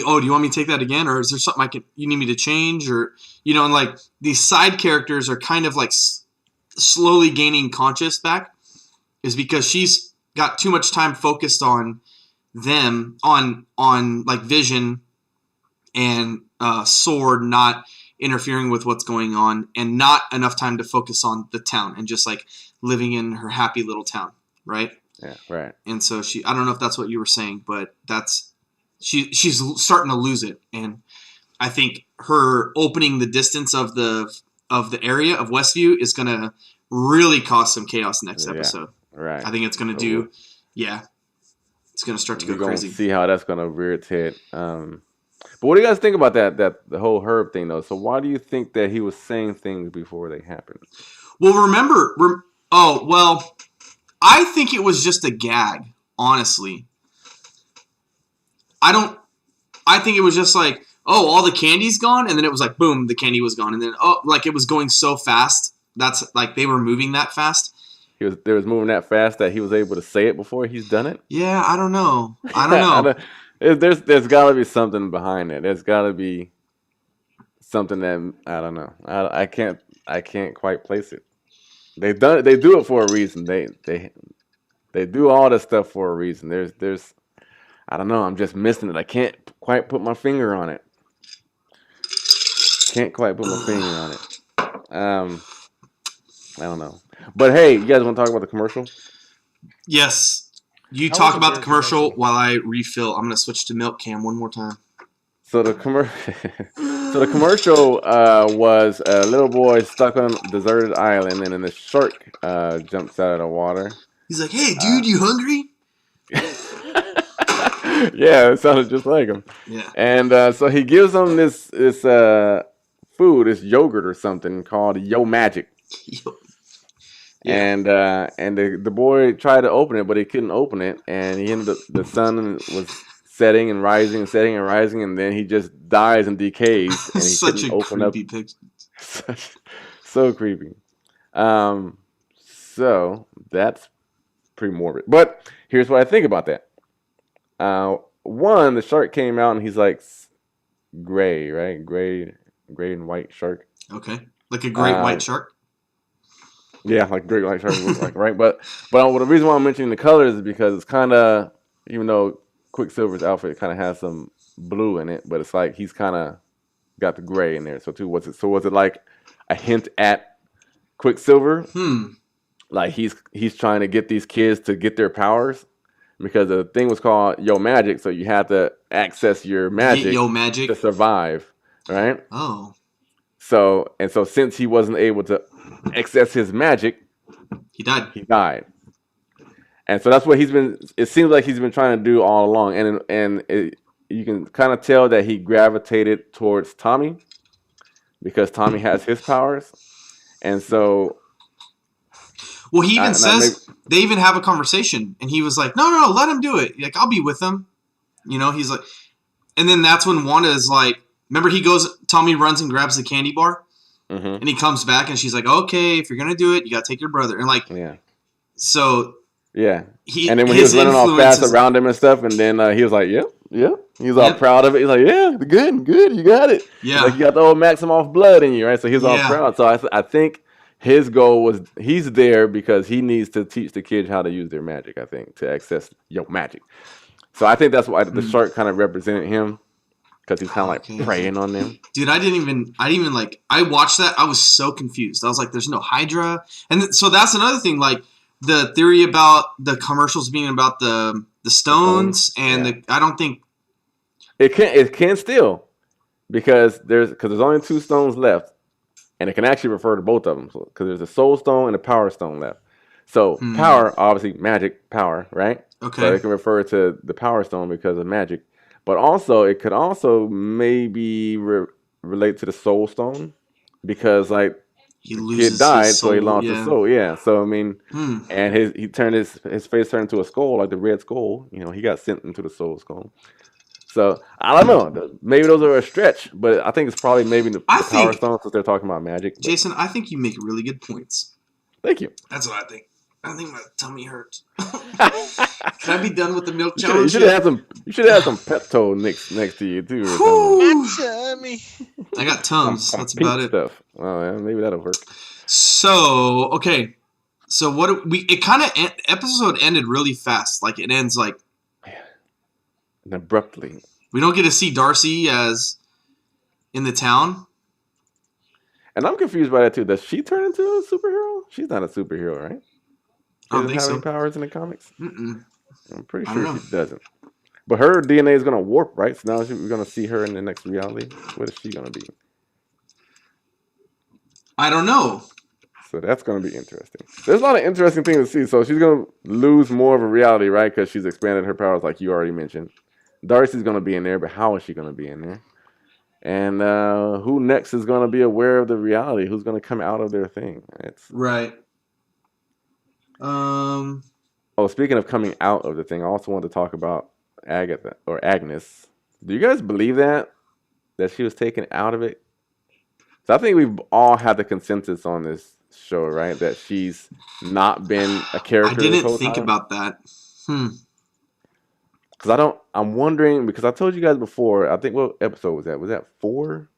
oh, do you want me to take that again? Or is there something you need me to change? Or, and like these side characters are kind of like slowly gaining conscious back, is because she's got too much time focused on them, on like Vision and Sword not interfering with what's going on, and not enough time to focus on the town and just like living in her happy little town, right? Yeah, right. And so I don't know if that's what you were saying, but she's starting to lose it. And I think her opening the distance of the area of Westview is going to really cause some chaos next episode. Right. I think it's going to do, it's going to start to go crazy. See how that's going to rear its head. But what do you guys think about that the whole Herb thing, though? So why do you think that he was saying things before they happened? Well, I think it was just a gag, honestly. I think it was just like, oh, all the candy's gone, and then it was like, boom, the candy was gone. And then, like it was going so fast. That's like they were moving that fast. They was moving that fast that he was able to say it before he's done it? Yeah, I don't know. There's got to be something behind it. There's got to be something that, I don't know. I can't quite place it. They do it for a reason. They do all this stuff for a reason. There's I don't know. I'm just missing it. I can't quite put my finger on it. Can't quite put my finger on it. I don't know. But hey, you guys want to talk about the commercial? Yes. You talk about the commercial while I refill. I'm going to switch to milk can one more time. So the commercial was a little boy stuck on a deserted island, and then a shark jumps out of the water. He's like, "Hey, dude, you hungry?" Yeah, it sounded just like him. Yeah. And so he gives him this food, this yogurt or something called Yo Magic. Yeah. And the boy tried to open it, but he couldn't open it, and he ended up, the sun was setting and rising and setting and rising, and then he just dies and decays, and he such couldn't a open creepy up. picture. So creepy. So that's pretty morbid. But here's what I think about that. One, the shark came out and he's like gray, right? Gray and white shark. Okay, like a great white shark. Yeah, like great white shark looks like, right? But the reason why I'm mentioning the colors is because it's kind of, even though Quicksilver's outfit kind of has some blue in it, but it's like he's kind of got the gray in there. So too, was it like a hint at Quicksilver? Like he's trying to get these kids to get their powers, because the thing was called Yo Magic, so you have to access your magic, Yo Magic to survive, right? Oh, So since he wasn't able to access his magic, He died. he died. And so that's what he's been. It seems like he's been trying to do all along, you can kind of tell that he gravitated towards Tommy because Tommy has his powers, and so. Well, he even says they even have a conversation, and he was like, "No, let him do it. Like, I'll be with him." You know, he's like, and then that's when Wanda is like, remember Tommy runs and grabs the candy bar, and he comes back, and she's like, "Okay, if you're gonna do it, you gotta take your brother." And like, so. Yeah, and then when he was running all fast around him and stuff, and then he was like, "Yep." He was all proud of it. He's like, "Yeah, good, you got it." Yeah, like you got the old Maximoff blood in you, right? So he was all proud. So I think his goal was he's there because he needs to teach the kids how to use their magic. I think to access your magic. So I think that's why the shark kind of represented him because he's kind of like preying on them. Dude, I didn't even like. I watched that. I was so confused. I was like, "There's no Hydra," and so that's another thing. Like. The theory about the commercials being about the stones and I don't think it can still because there's only 2 stones left, and it can actually refer to both of them because there's a soul stone and a power stone left. So power, obviously magic power, right? Okay. So it can refer to the power stone because of magic, but also it could also maybe relate to the soul stone because like. He died, so he lost his soul. Yeah, so I mean, and he turned his face turned into a skull, like the red skull. You know, he got sent into the soul skull. So I don't know. Maybe those are a stretch, but I think it's probably maybe the power stone since they're talking about magic. But. Jason, I think you make really good points. Thank you. That's what I think. I think my tummy hurts. Can I be done with the milk challenge? You should have some Pepto next to you too. I got Tums. That's about it. Stuff. Oh yeah, maybe that'll work. So okay, so what it kind of episode ended really fast. Like it ends like and abruptly. We don't get to see Darcy as in the town. And I'm confused by that too. Does she turn into a superhero? She's not a superhero, right? She doesn't have any powers in the comics. Mm-mm. I'm pretty sure she doesn't. But her DNA is going to warp, right? So now we're going to see her in the next reality. What is she going to be? I don't know. So that's going to be interesting. There's a lot of interesting things to see. So she's going to lose more of a reality, right? Because she's expanded her powers like you already mentioned. Darcy's going to be in there, but how is she going to be in there? And who next is going to be aware of the reality? Who's going to come out of their thing? Right. Oh, speaking of coming out of the thing, I also wanted to talk about Agatha or Agnes. Do you guys believe that she was taken out of it? So I think we've all had the consensus on this show, right? That she's not been a character. I didn't think about that. Because I'm wondering, because I told you guys before, I think what episode was that? Was that 4?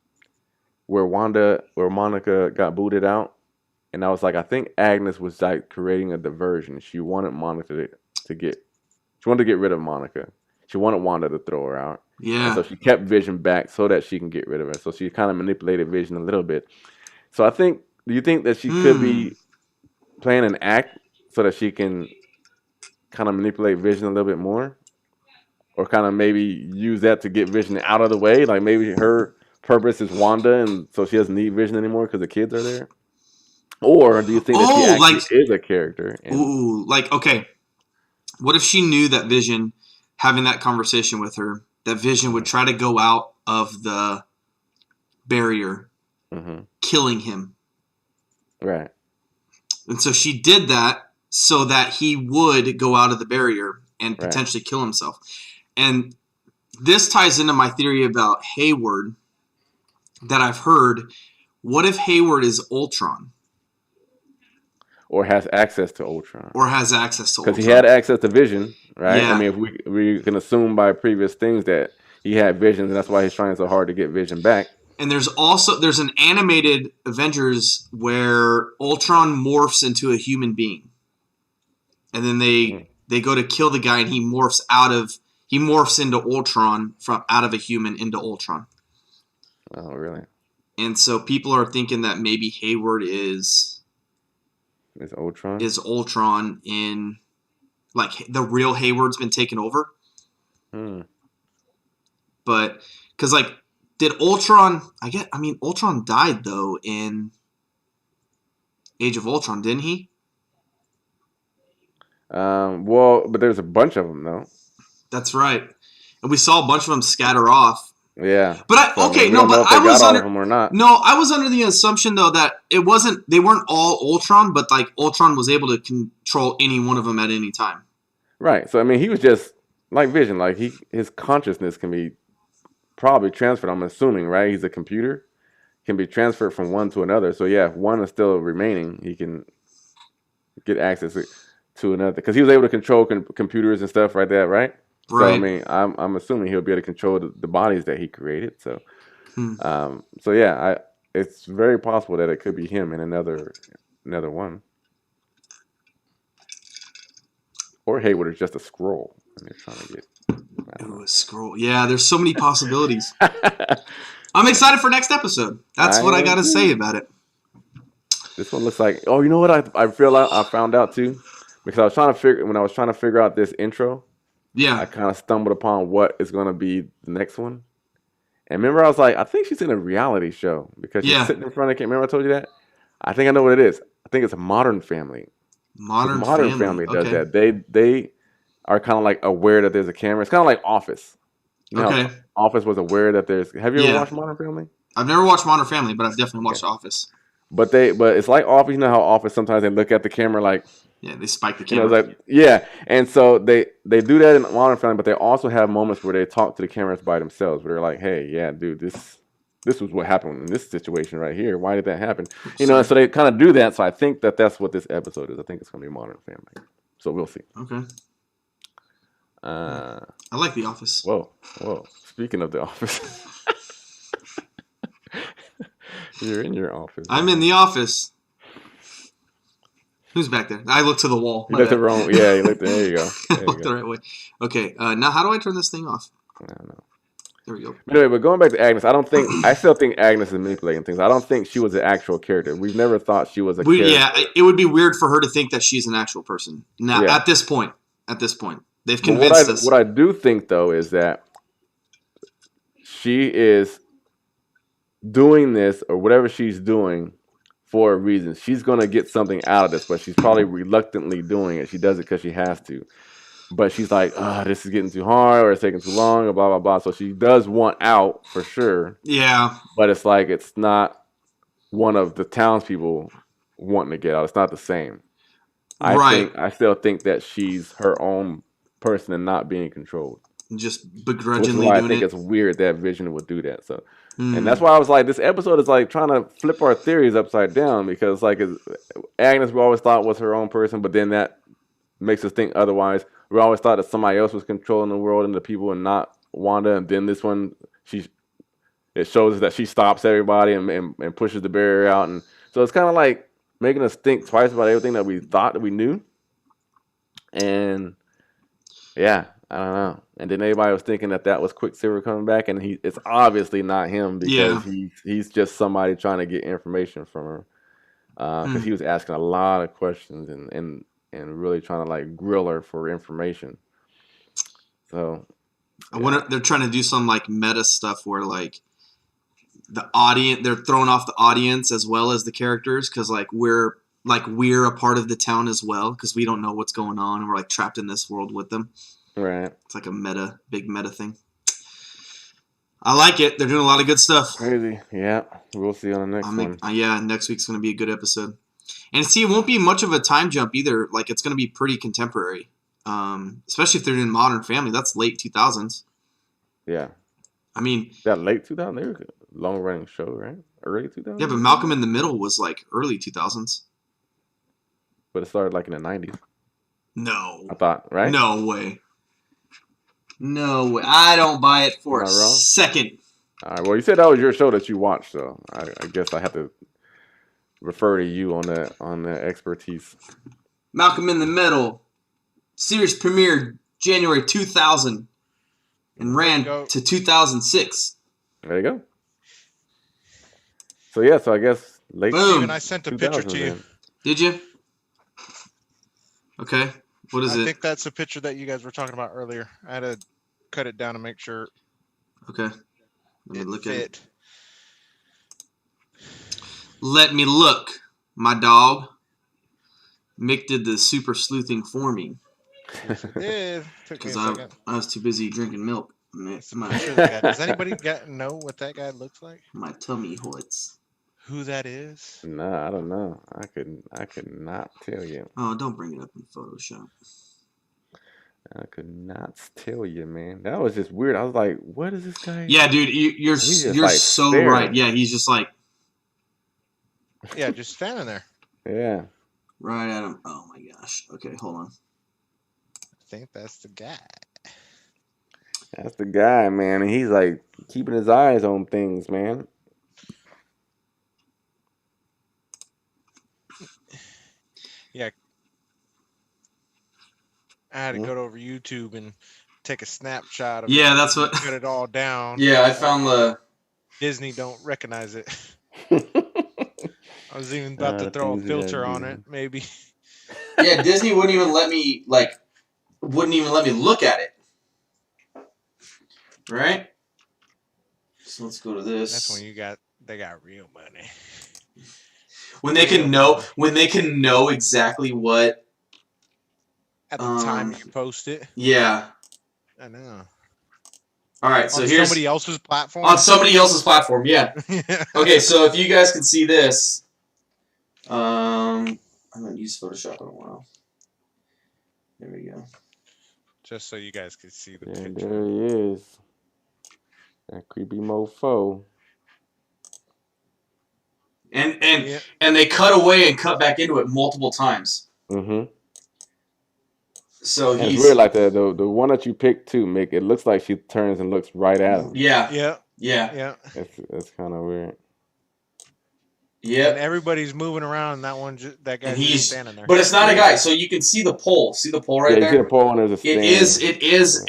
Where Monica got booted out? And I was like, I think Agnes was like creating a diversion. She wanted Monica to get rid of Monica. She wanted Wanda to throw her out. Yeah. And so she kept Vision back so that she can get rid of her. So she kind of manipulated Vision a little bit. So do you think that she could be playing an act so that she can kind of manipulate Vision a little bit more? Or kind of maybe use that to get Vision out of the way? Like maybe her purpose is Wanda and so she doesn't need Vision anymore because the kids are there? Or do you think that she actually is a character? Okay. What if she knew that Vision, having that conversation with her, that Vision would try to go out of the barrier, killing him? Right. And so she did that so that he would go out of the barrier and potentially kill himself. And this ties into my theory about Hayward that I've heard. What if Hayward is Ultron? Or has access to Ultron. Because he had access to Vision, right? Yeah. I mean, if we can assume by previous things that he had Vision, and that's why he's trying so hard to get Vision back. And there's an animated Avengers where Ultron morphs into a human being. And then they go to kill the guy and he morphs into Ultron out of a human into Ultron. Oh, really? And so people are thinking that maybe Hayward is Ultron in, like, the real Hayward's been taken over. But, because, like, Did Ultron? Ultron died though in Age of Ultron, didn't he? Well, but there's a bunch of them though. That's right. And we saw a bunch of them scatter off. Yeah. But we don't know if they got all of them or not. No, I was under the assumption though that they weren't all Ultron, but like Ultron was able to control any one of them at any time. Right. So I mean, he was just like Vision. Like his consciousness can be probably transferred. I'm assuming, right? He's a computer, can be transferred from one to another. So yeah, if one is still remaining, he can get access to another because he was able to control computers and stuff like that, right? Right. So I mean, I'm assuming he'll be able to control the bodies that he created. So, so yeah, it's very possible that it could be him in another one, or Hayward is just a scroll and they're trying to get. Ooh, a scroll. Yeah, there's so many possibilities. I'm excited for next episode. That's what I got to say about it. This one looks like. Oh, you know what? I found out too, because I was trying to figure out this intro. Yeah. I kind of stumbled upon what is going to be the next one. And remember, I was like, I think she's in a reality show because she's sitting in front of the camera. Remember I told you that? I think I know what it is. I think it's a Modern Family. Modern Family does that. They are kind of like aware that there's a camera. It's kind of like Office. You know how Office was aware that there's. Have you ever watched Modern Family? I've never watched Modern Family, but I've definitely watched Office. But it's like Office. You know how Office sometimes they look at the camera like. Yeah, they spike the camera. And so they do that in Modern Family, but they also have moments where they talk to the cameras by themselves, where they're like, "Hey, yeah, dude, this was what happened in this situation right here. Why did that happen?" And so they kind of do that. So I think that's what this episode is. I think it's going to be Modern Family. So we'll see. Okay. I like The Office. Whoa. Speaking of The Office, you're in your office. I'm in the office. Who's back there? I looked to the wall. You looked the wrong. Yeah, you looked. There you go. I looked the right way. Okay. Now, how do I turn this thing off? I don't know. There we go. Anyway, but going back to Agnes, I still think Agnes is manipulating things. I don't think she was an actual character. We've never thought she was a character. Yeah, it would be weird for her to think that she's an actual person. Now, at this point, they've convinced us. What I do think, though, is that she is doing this or whatever she's doing for a reason. She's going to get something out of this, but she's probably reluctantly doing it. She does it because she has to. But she's like, this is getting too hard or it's taking too long or blah, blah, blah. So she does want out for sure. Yeah. But it's like it's not one of the townspeople wanting to get out. It's not the same. I still think that she's her own person and not being controlled. Just begrudgingly doing it. I think it's weird that Vision would do that. So, and that's why I was like, this episode is like trying to flip our theories upside down because like Agnes we always thought was her own person, but then that makes us think otherwise. We always thought that somebody else was controlling the world and the people and not Wanda. And then this one, it shows us that she stops everybody and pushes the barrier out. And so it's kind of like making us think twice about everything that we thought that we knew. And yeah, I don't know. And then everybody was thinking that was Quicksilver coming back, and it's obviously not him because he's just somebody trying to get information from her. Because he was asking a lot of questions and really trying to like grill her for information. So I wonder they're trying to do some like meta stuff where like the audience they're throwing off the audience as well as the characters because like we're a part of the town as well because we don't know what's going on and we're like trapped in this world with them. Right. It's like a big meta thing. I like it. They're doing a lot of good stuff. Crazy. Yeah. We'll see on the next one. Yeah, next week's going to be a good episode. And see, it won't be much of a time jump either. Like, it's going to be pretty contemporary. Especially if they're doing Modern Family. That's late 2000s. Yeah. I mean... That late 2000s? They were a long-running show, right? Early 2000s? Yeah, but Malcolm in the Middle was, like, early 2000s. But it started, like, in the 90s. No. I thought, right? No way. No way. I don't buy it for a second. All right. Well, you said that was your show that you watched, so I guess I have to refer to you on the expertise. Malcolm in the Middle. Series premiered January 2000 and ran to 2006. There you go. So, yeah. So, I guess late. Boom. And I sent a picture to you. Did you? Okay. What is it? I think that's a picture that you guys were talking about earlier. I had to cut it down to make sure. Okay. Let me look at fit. it. Let me look, my dog. Mick did the super sleuthing for me. Yes, it did. Took me a Because second. I was too busy drinking milk. That's a picture of the guy. Does anybody know what that guy looks like? My tummy hurts. Who that is? Nah, I don't know. I could not tell you. Oh, don't bring it up in Photoshop. I could not tell you, man. That was just weird. I was like, what is this guy? Yeah, dude, you're like so staring. right. Yeah, he's just like Yeah, just standing there. Yeah. right at him. Oh my gosh. Okay, hold on. I think that's the guy. That's the guy, man. And he's like keeping his eyes on things, man. Yeah. I had to go over YouTube and take a snapshot of Yeah, it. that's what. Cut it all down. Yeah, I found the. Disney don't recognize it. I was even about to throw a filter on it, maybe. Yeah, Disney wouldn't even let me look at it. Right? So let's go to this. That's when they got real money. When they can know exactly what At the time you post it. Yeah. I know. All right, so on here's somebody else's platform. On somebody else's platform, yeah. Okay, so if you guys can see this, I haven't used Photoshop in a while. There we go. Just so you guys can see the Yeah, picture. there he is. That creepy mofo. And they cut away and cut back into it multiple times. Mm-hmm. So and it's weird, like the one that you picked too, Mick. It looks like she turns and looks right at him. Yeah. It's kind of weird. Yeah. And everybody's moving around, and that guy's just standing there. But it's not a guy, so you can see the pole. See the pole right there? Yeah, you see the pole and there's a stand. It is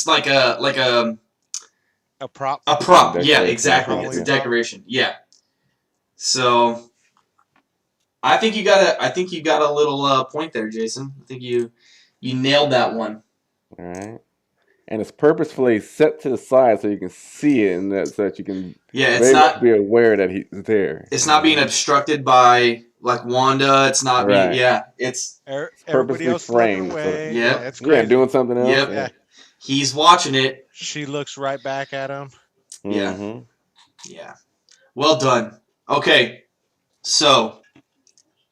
like a prop. A prop. Yeah, exactly. It's a decoration. Yeah. So I think you got a little point there, Jason. I think you nailed that one. All right. And it's purposefully set to the side so you can see it, and so that you can be aware that he's there. It's not being obstructed by like Wanda. It's not being it's everybody else framed. Away. Yeah, it's crazy. Yeah, doing something else. Yep. Yeah. He's watching it. She looks right back at him. Yeah. Mm-hmm. Yeah. Well done. Okay. So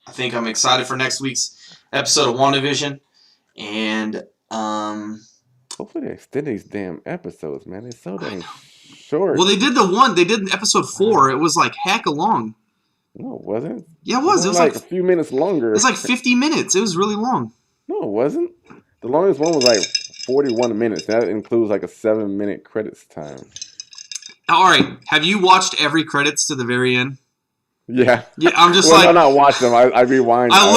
I think I'm excited for next week's episode of WandaVision. And hopefully they extend these damn episodes, man. They're so damn short. Well, they did episode 4. It was like heck long. No, it wasn't. Yeah, it was. It was like a few minutes longer. It was like 50 minutes. It was really long. No, it wasn't. The longest one was like 41 minutes. That includes like a 7-minute credits time. All right. Have you watched every credits to the very end? Yeah. Yeah, I'm just I'm not watching them. I rewind. I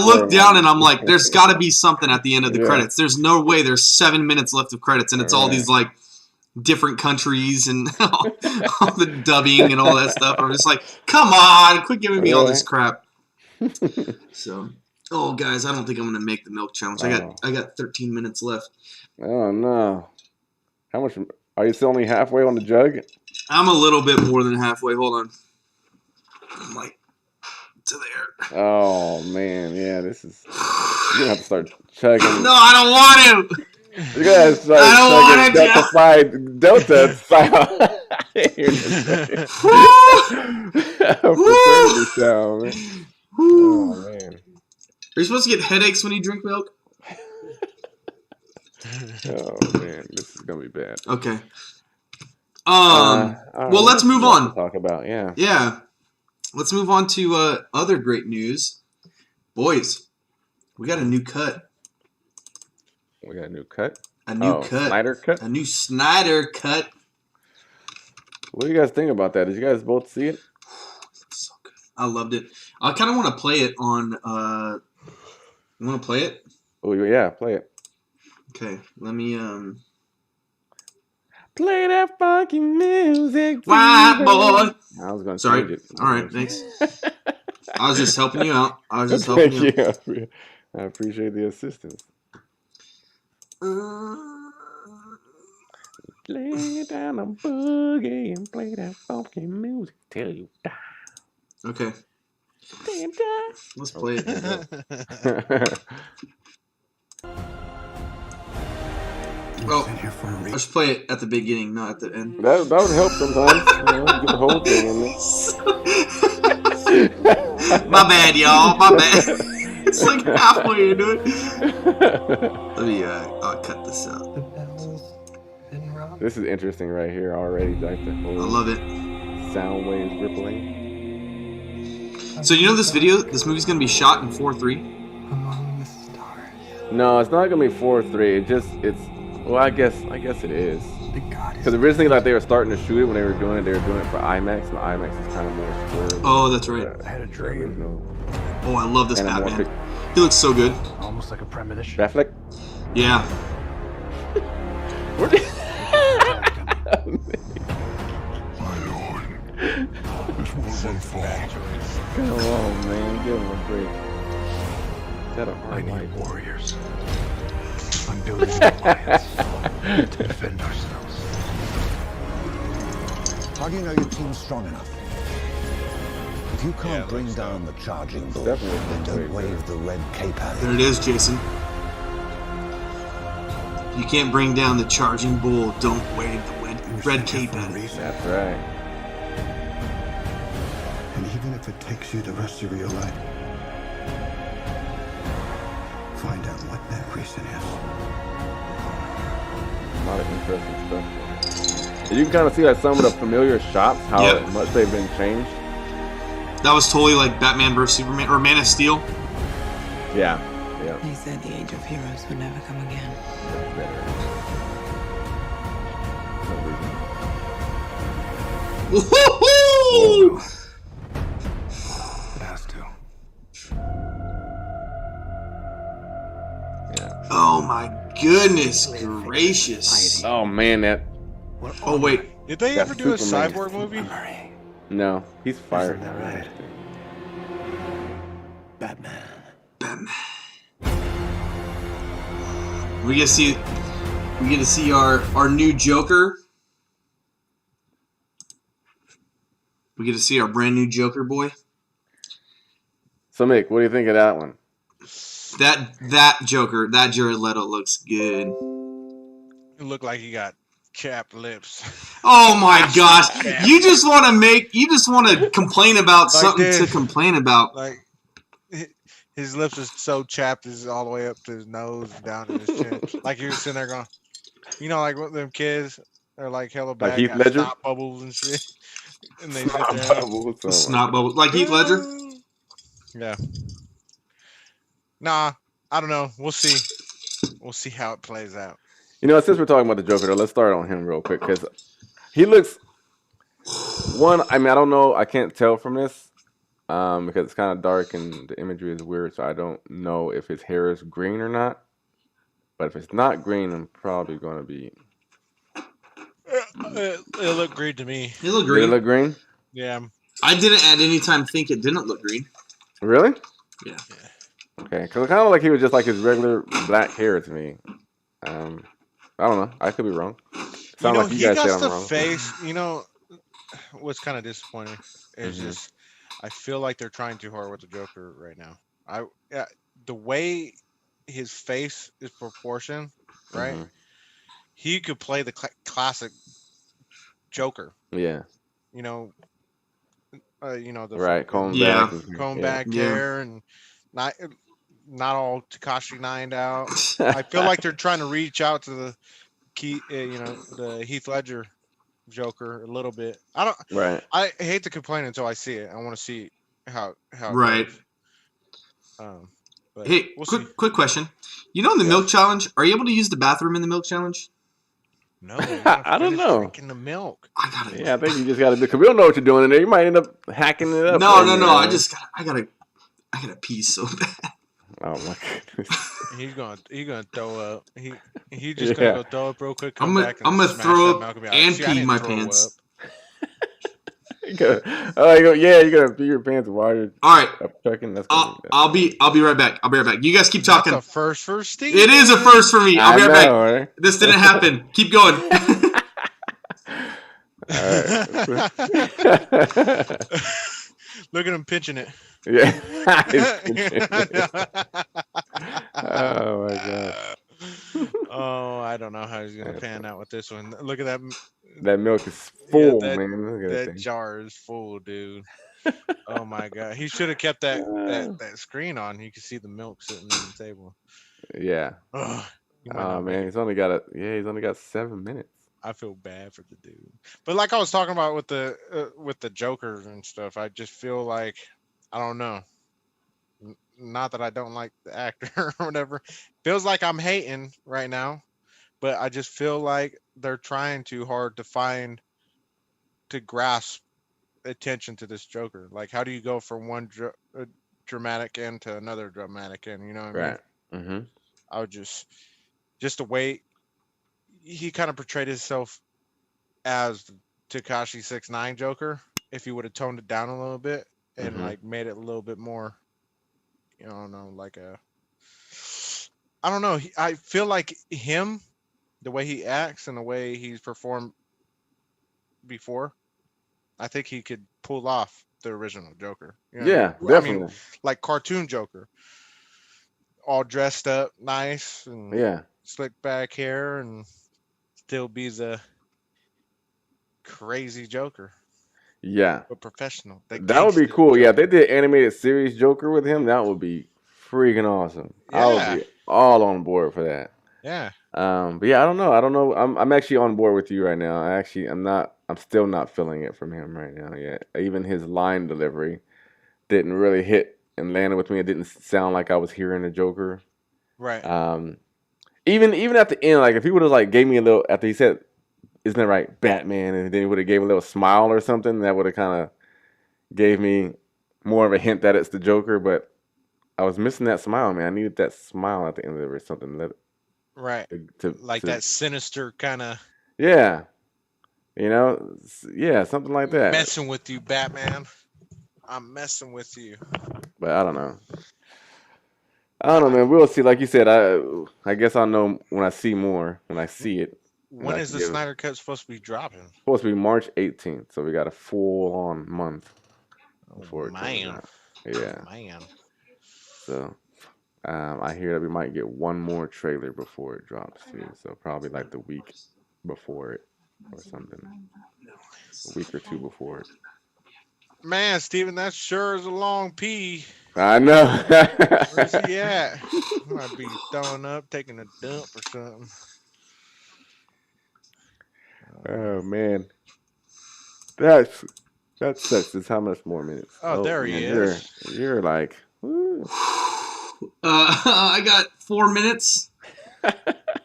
look down and I'm like, there's got to be something at the end of the credits. There's no way there's 7 minutes left of credits, and it's all these like different countries and all the dubbing and all that stuff. I'm just like, come on, quit giving me all this crap. So, guys, I don't think I'm gonna make the milk challenge. I got 13 minutes left. Oh no! How much? Are you still only halfway on the jug? I'm a little bit more than halfway. Hold on. I'm like to there. Oh man, yeah, this is. You're gonna have to start chugging. No, I don't want to. You gotta start chugging Delta style. Fraternity style, man. Oh man. Are you supposed to get headaches when you drink milk? Oh man, this is gonna be bad. Okay. Well, let's move on. Talk about Yeah. Let's move on to other great news. Boys, we got a new cut. We got a new cut? A new cut. Snyder cut? A new Snyder cut. What do you guys think about that? Did you guys both see it? So good. I loved it. I kind of want to play it on... you want to play it? Oh, yeah, play it. Okay, let me... Play that funky music. White boy. I was going to Sorry. change it. All right, thanks. I was just helping you out. Thank you. I appreciate the assistance. Lay down a boogie and play that funky music till you die. Okay. Till you die. Let's play it. Oh, let's play it at the beginning, not at the end. That would help sometimes. Get the whole thing in there. My bad, y'all. My bad. It's like halfway into it. Let me I'll cut this out. This is interesting right here already. Like the whole I love it. Sound waves rippling. So you know this movie's gonna be shot in 4:3. No, it's not gonna be 4:3. Well, I guess it is. Because originally, like they were starting to shoot it when they were doing it for IMAX, and IMAX is kind of more square. Oh, that's right. I had a dream. Oh, I love this Batman. He looks so good. Almost like a premonition. Batfleck? Yeah. My lord, this world will fall. Come on, man, give him a break. That a I hard need life. warriors. I'm building an alliance to defend ourselves. How do you know your team's strong enough? If you can't bring down the charging bull, Definitely then don't wave the red cape at There it. it is, Jason. You can't bring down the charging bull. Don't wave the red cape at it. That's right. And even if it takes you the rest of your life, find out what that reason is. A lot of interesting stuff. And you can kind of see like some of the familiar shots, how much they've been changed. That was totally like Batman vs Superman or Man of Steel. Yeah. They said the age of heroes would never come again. That's better. Woohoo! It has to. Yeah. Oh my goodness gracious! Oh man, that. Oh wait, Did they That's ever do a Superman. cyborg movie? No, he's fired. Isn't that right? Batman. Batman. We get to see our new Joker. We get to see our brand new Joker boy. So Mick, what do you think of that one? That Joker, that Jared Leto looks good. It looked like he got chapped lips. Oh my gosh! You just want to complain about Like something this. to complain about. Like his lips is so chapped, is all the way up to his nose and down to his chin. Like he was sitting there going, you know, like what them kids are like hella bad, Like Heath got Ledger? snot bubbles and shit, and they Snot sit there. bubbles, The oh snot bubble, like Heath Ledger. Yeah. Nah, I don't know. We'll see. We'll see how it plays out. You know, since we're talking about the Joker, though, let's start on him real quick because he looks. One, I mean, I don't know. I can't tell from this because it's kind of dark and the imagery is weird, so I don't know if his hair is green or not. But if it's not green, I'm probably going to be. It looked green to me. It looked Did green. it look green? Yeah. I didn't at any time think it didn't look green. Really? Yeah. Okay, because it kind of like he was just like his regular black hair to me. I don't know. I could be wrong. You know, Like he guys said got I'm the wrong. face. You know, what's kind of disappointing is Mhm. just I feel like they're trying too hard with the Joker right now. The way his face is proportioned, right? Mhm. He could play the classic Joker. Yeah. You know, the Right. Comb Yeah. back. and- comb yeah. back Yeah. hair and not all Takashi 9'd out. I feel like they're trying to reach out to the the Heath Ledger Joker a little bit. Right. I hate to complain until I see it. I want to see how it Right. goes. But Hey, we'll see. quick question. You know, in the milk challenge, are you able to use the bathroom in the milk challenge? No, I don't know. Drinking the milk. I gotta. Yeah, I think you just got to do because we don't know what you're doing in there. You might end up hacking it up. No. man. I gotta pee so bad. Oh my goodness. He's gonna throw up. He just gonna go throw up real quick. Come I'm back gonna smash throw that up milk be like, and "See, I pee didn't my throw pants. up." You gotta pee your pants while you're All right, up checking. That's I'll be right back. You guys keep talking. That's a first for Steve. It is a first for me. I'll be right back. Right? This didn't happen. Keep going. Look at him pinching it. Yeah. Oh my god. Oh, I don't know how he's gonna pan out with this one. Look at that. That milk is Yeah, full, that man. Look at that that thing. jar is full, dude. Oh my god, he should have kept that screen on. You could see the milk sitting on the table. Yeah. Ugh, he might Oh not make man, it. he's only got 7 minutes. I feel bad for the dude. But like I was talking about with the Joker and stuff, I just feel like I don't know. Not that I don't like the actor or whatever. Feels like I'm hating right now, but I just feel like they're trying too hard to grasp attention to this Joker. Like, how do you go from one dramatic end to another dramatic end? You know what I mean? Right. Mm-hmm. I would just the way he kind of portrayed himself as Tekashi 6ix9ine Joker. If he would have toned it down a little bit and like made it a little bit more, you know, like I don't know. I feel like him, the way he acts and the way he's performed before, I think he could pull off the original Joker. You know Yeah, what I mean? definitely. Like cartoon Joker, all dressed up, nice, and Yeah. slick back hair, and still be the crazy Joker, Yeah. but professional. That would be gangster cool. Yeah, if Joker. they did animated series Joker with him, that would be freaking awesome. I Yeah. would be all on board for that. Yeah. But yeah, I don't know. I'm actually on board with you right now. I'm still not feeling it from him right now yet. Even his line delivery didn't really hit and landed with me. It didn't sound like I was hearing the Joker. Right. Even at the end, like if he would have like gave me a little after he said, "Isn't that right, Batman?" and then he would have gave a little smile or something, that would have kind of gave me more of a hint that it's the Joker. But I was missing that smile, man. I needed that smile at the end of it or something. Right. Like that sinister kind of Yeah. Yeah, something like that. messing with you, Batman. I'm messing with you. But I don't know. Man. We'll see. Like you said, I guess I'll know when I see more, when I see it. When is the Snyder Cut supposed to be dropping? Supposed to be March 18th, so we got a full-on month before it comes Man. out. Yeah. Man. So, I hear that we might get one more trailer before it drops too. So probably like the week before it or something. A week or two before it. Man, Steven, that sure is a long pee. I know. Where's he at? He might be throwing up, taking a dump or something. Oh man, that sucks. It's how much more minutes? Oh, there he is. You're like, woo. I got 4 minutes.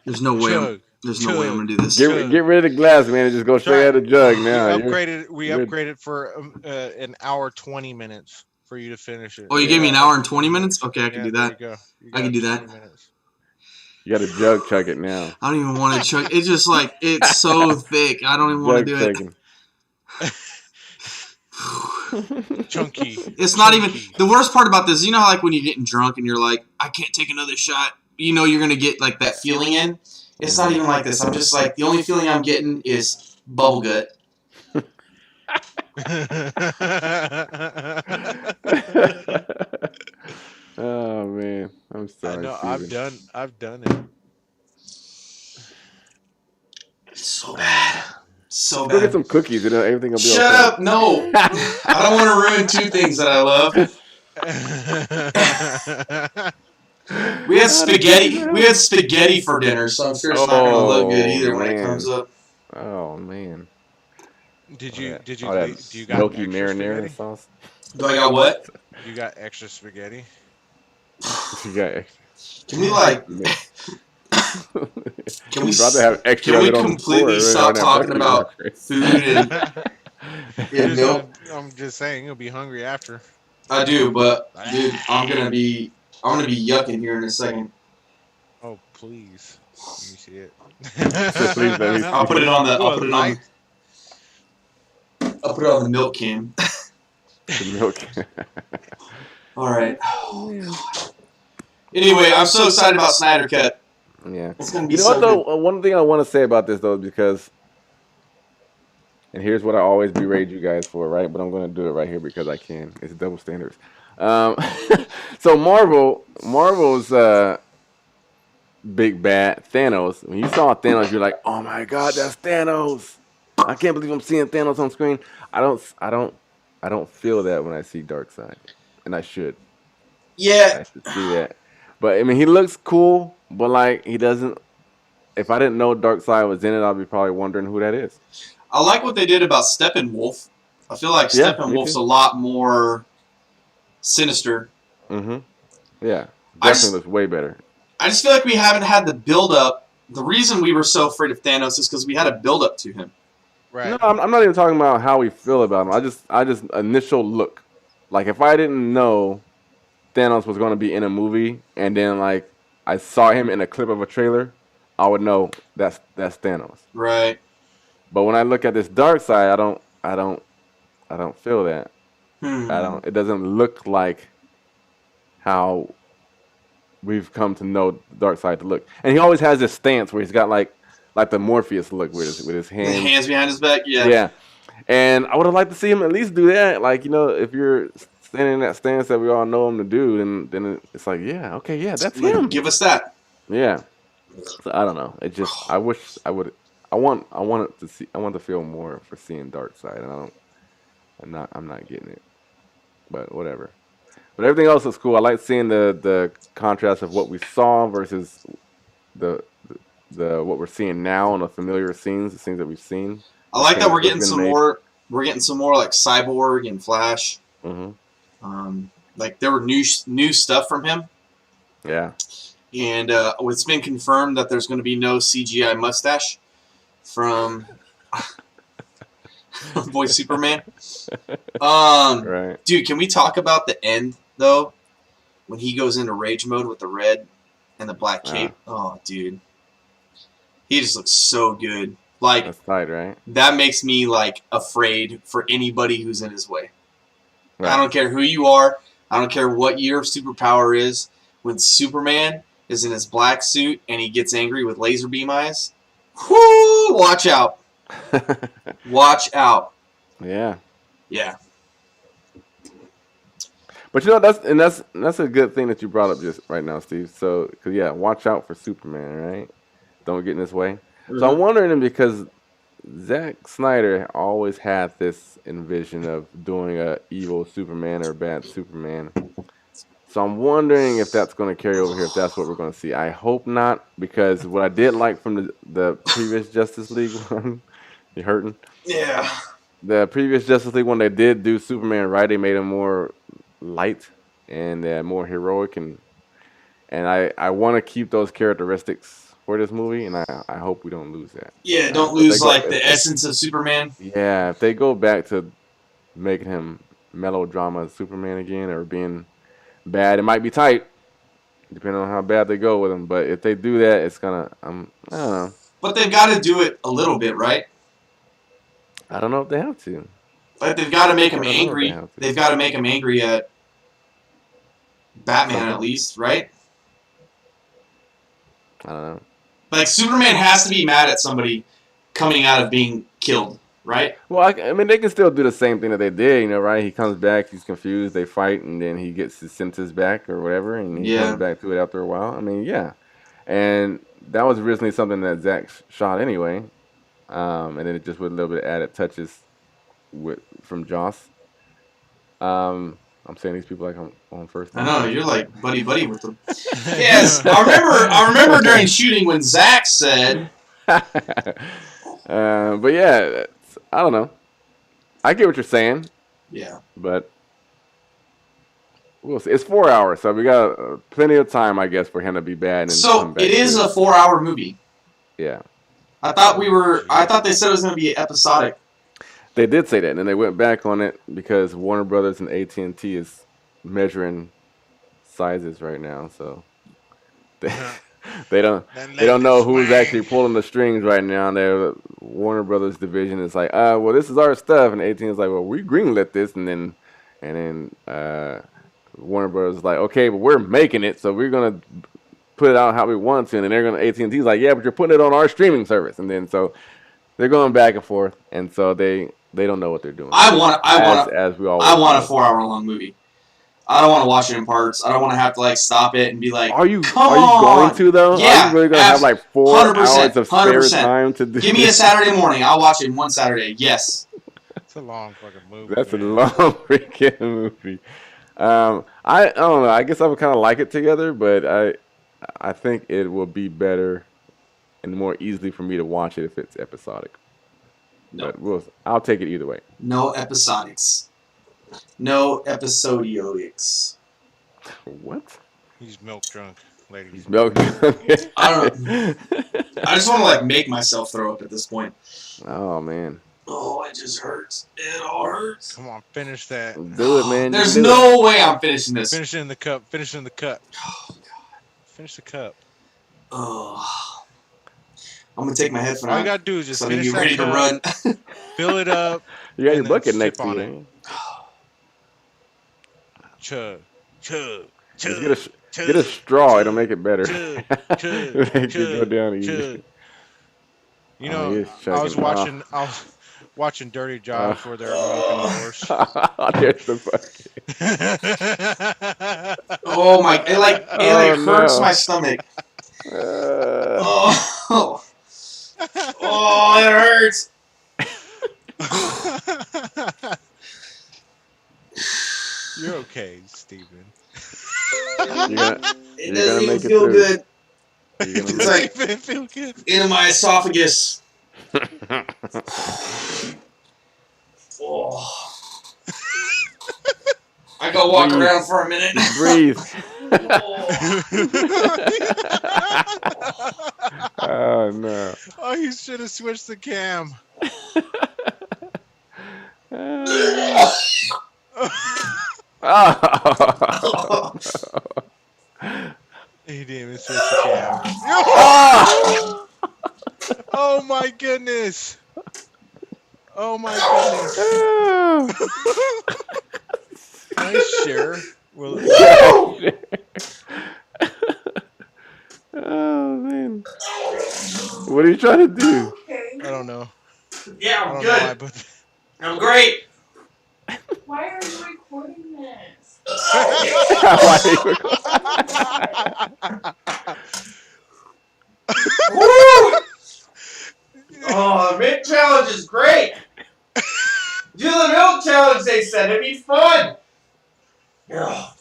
There's no way. There's no way I'm gonna do this. Get rid of the glass, man, and just go straight out of the jug now. We upgraded for an hour 20 minutes for you to finish it. Oh, you gave me an hour and 20 minutes? Okay, I can do that. There you go. I can do that. You got to jug chug it now. I don't even want to chug. It's just like, it's so thick. I don't even want to do it. Chunky. It's not even. The worst part about this, you know how like when you're getting drunk and you're like, I can't take another shot. You know you're going to get like that feeling in. It's not even like this. I'm just like, the only feeling I'm getting is bubble gut. Oh man, I'm sorry. I know, Steven. I've done it. It's so bad. So Go bad. get some cookies and everything will be okay. Shut up! No, I don't want to ruin 2 things that I love. We had spaghetti. We had spaghetti for dinner, so I'm sure it's not gonna look good either when it comes up. Oh man. Do you got milky extra marinara spaghetti? sauce? Do I got what? You got extra spaghetti? You got extra. Can we like? Can we? Rather have extra Can we of it on the completely floor, stop talking about food and milk? I'm just saying you'll be hungry after. I do, but dude, I'm gonna be yucking here in a second. Oh please, let me see it. Please, let me I'll put it on the. I'll put it on the milk can. The milk. All right. Anyway, I'm so excited about Snyder Cut. Yeah. It's gonna be You know so what though? good. One thing I want to say about this though, because and here's what I always berate you guys for, right? But I'm going to do it right here because I can. It's double standards. Um, so Marvel's big bad Thanos. When you saw Thanos, you're like, oh my God, that's Thanos. I can't believe I'm seeing Thanos on screen. I don't feel that when I see Darkseid, and I should. Yeah, I should see that. But I mean, he looks cool, but like he doesn't. If I didn't know Darkseid was in it, I'd be probably wondering who that is. I like what they did about Steppenwolf. I feel like Yeah, me Steppenwolf's too. a lot more sinister. Mm-hmm. Yeah, I just- definitely looks way better. I just feel like we haven't had the build-up. The reason we were so afraid of Thanos is because we had a build-up to him. Right. No, I'm not even talking about how we feel about him. I just initial look. Like if I didn't know Thanos was going to be in a movie, and then like I saw him in a clip of a trailer, I would know that's Thanos. Right. But when I look at this dark side, I don't feel that. Hmm. It doesn't look like how we've come to know dark side to look. And he always has this stance where he's got like the Morpheus look with his The hands. hands behind his back. Yeah. Yeah. And I would have liked to see him at least do that. Like, you know, if you're standing in that stance that we all know him to do, then it's like, yeah, okay, yeah, that's Like, him. give us that. Yeah. So I don't know. It just I wish I would I want to feel more for seeing Dark Side, and I'm not getting it. But whatever. But everything else is cool. I like seeing the contrast of what we saw versus the what we're seeing now on the familiar scenes, the scenes that we've seen. I like that Things we're that have getting been some made. more. We're getting some more like Cyborg and Flash. Mm-hmm. Like there were new stuff from him, Yeah. and it's been confirmed that there's going to be no CGI mustache from Boy Superman. Right. Dude, can we talk about the end though? When he goes into rage mode with the red and the black cape. Oh, dude, he just looks so good. Like That's tight, right? that makes me like afraid for anybody who's in his way. I Right. don't care who you are. I don't care what your superpower is. When Superman is in his black suit and he gets angry with laser beam eyes, whoo! Watch out! Watch out! Yeah. Yeah. But you know that's a good thing that you brought up just right now, Steve. So, cause yeah, watch out for Superman, right? Don't get in his way. So I'm wondering because Zack Snyder always had this envision of doing a evil Superman or a bad Superman. So I'm wondering if that's going to carry over here, if that's what we're going to see. I hope not, because what I did like from the previous Justice League one, you hurting? Yeah. The previous Justice League one, they did do Superman right. They made him more light and more heroic, and I want to keep those characteristics for this movie, and I hope we don't lose that. Yeah, don't If they lose go- like if- the essence of Superman. Yeah, if they go back to making him melodrama Superman again or being bad, it might be tight, depending on how bad they go with him. But if they do that, it's gonna I don't know. But they've got to do it a little bit, right? I don't know if they have to. Like they've got to make him I don't know if they angry. have to. They've got to make him angry at Batman Okay. at least, right? I don't know. Like Superman has to be mad at somebody coming out of being killed, right? Well, I mean, they can still do the same thing that they did, you know, right? He comes back, he's confused, they fight, and then he gets his senses back or whatever, and he Yeah. comes back to it after a while. I mean, yeah. And that was originally something that Zach shot anyway, and then it just with a little bit of added touches from Joss. I'm saying these people like I'm on first. I know you're like buddy with them. Yes, I remember during shooting when Zach said, But yeah, I don't know. I get what you're saying, "Yeah, but we'll see. It's 4 hours, so we got plenty of time, I guess, for him to be bad. And so come back it is to a 4-hour movie." Yeah, I thought they said it was going to be episodic. they did say that, and then they went back on it because Warner Brothers and AT&T is measuring sizes right now, so they don't know who's actually pulling the strings right now. Their Warner Brothers division is like, well, this is our stuff, and AT&T is like, well, we greenlit this, and then Warner Brothers is like, okay, but we're making it, so we're gonna put it out how we want to, and then they're gonna AT&T is like, yeah, but you're putting it on our streaming service, and then so they're going back and forth, and so they don't know what they're doing. I want as we always. I want a 4-hour long movie. I don't want to watch it in parts. I don't want to have to like stop it and be like, Are you come going to though? Yeah, are you really going to have like 4 hours of spare 100%. time to do? Give me a Saturday morning. I'll watch it in one Saturday. Yes. It's a long fucking movie. That's man. a long freaking movie. I don't know. I guess I would kind of like it together, but I think it will be better and more easily for me to watch it if it's episodic. No. But I'll take it either way. No episodics. No episodics. What? He's milk drunk, ladies. He's milk. I don't. I just want to like make myself throw up at this point. Oh man. Oh, it just hurts. It all hurts. Come on, finish that. Do it, man. There's no way I'm finishing this. Finish it in the cup. Finish it in the cup. Oh God. Finish the cup. Oh. I'm gonna take my headphone All out. you gotta do is just So I finish can that get ready cup, to run. fill it up. You got your and then bucket next sip to on you. it. Man. Chug, chug, Just chug. get a straw. It'll make it better. Chug, chug, Make it go chug, down easy. chug. You Oh, know, he is I was chugging. watching. I was watching Dirty Jobs where they're milking the horse. There's the bucket. Oh my! It like Oh, hurts no. my stomach. Oh. Oh, it hurts. You're okay, Steven. You're gonna It You're doesn't gonna even make it feel through. good. You're gonna It's like Steven, feel good. into my esophagus. Oh. I go walk Breathe. around for a minute. breathe. Oh. Oh no. Oh, you should have switched the cam. Oh. He didn't even switch the cam. Oh my goodness. Oh my goodness. Can I share? Well, Oh man. What are you trying to do? I don't know. Yeah, I I'm don't know why, good. but I'm great. Why are you recording this? Woo! Oh, the milk challenge is great. Do the milk challenge, they said. It'd be fun. Ugh.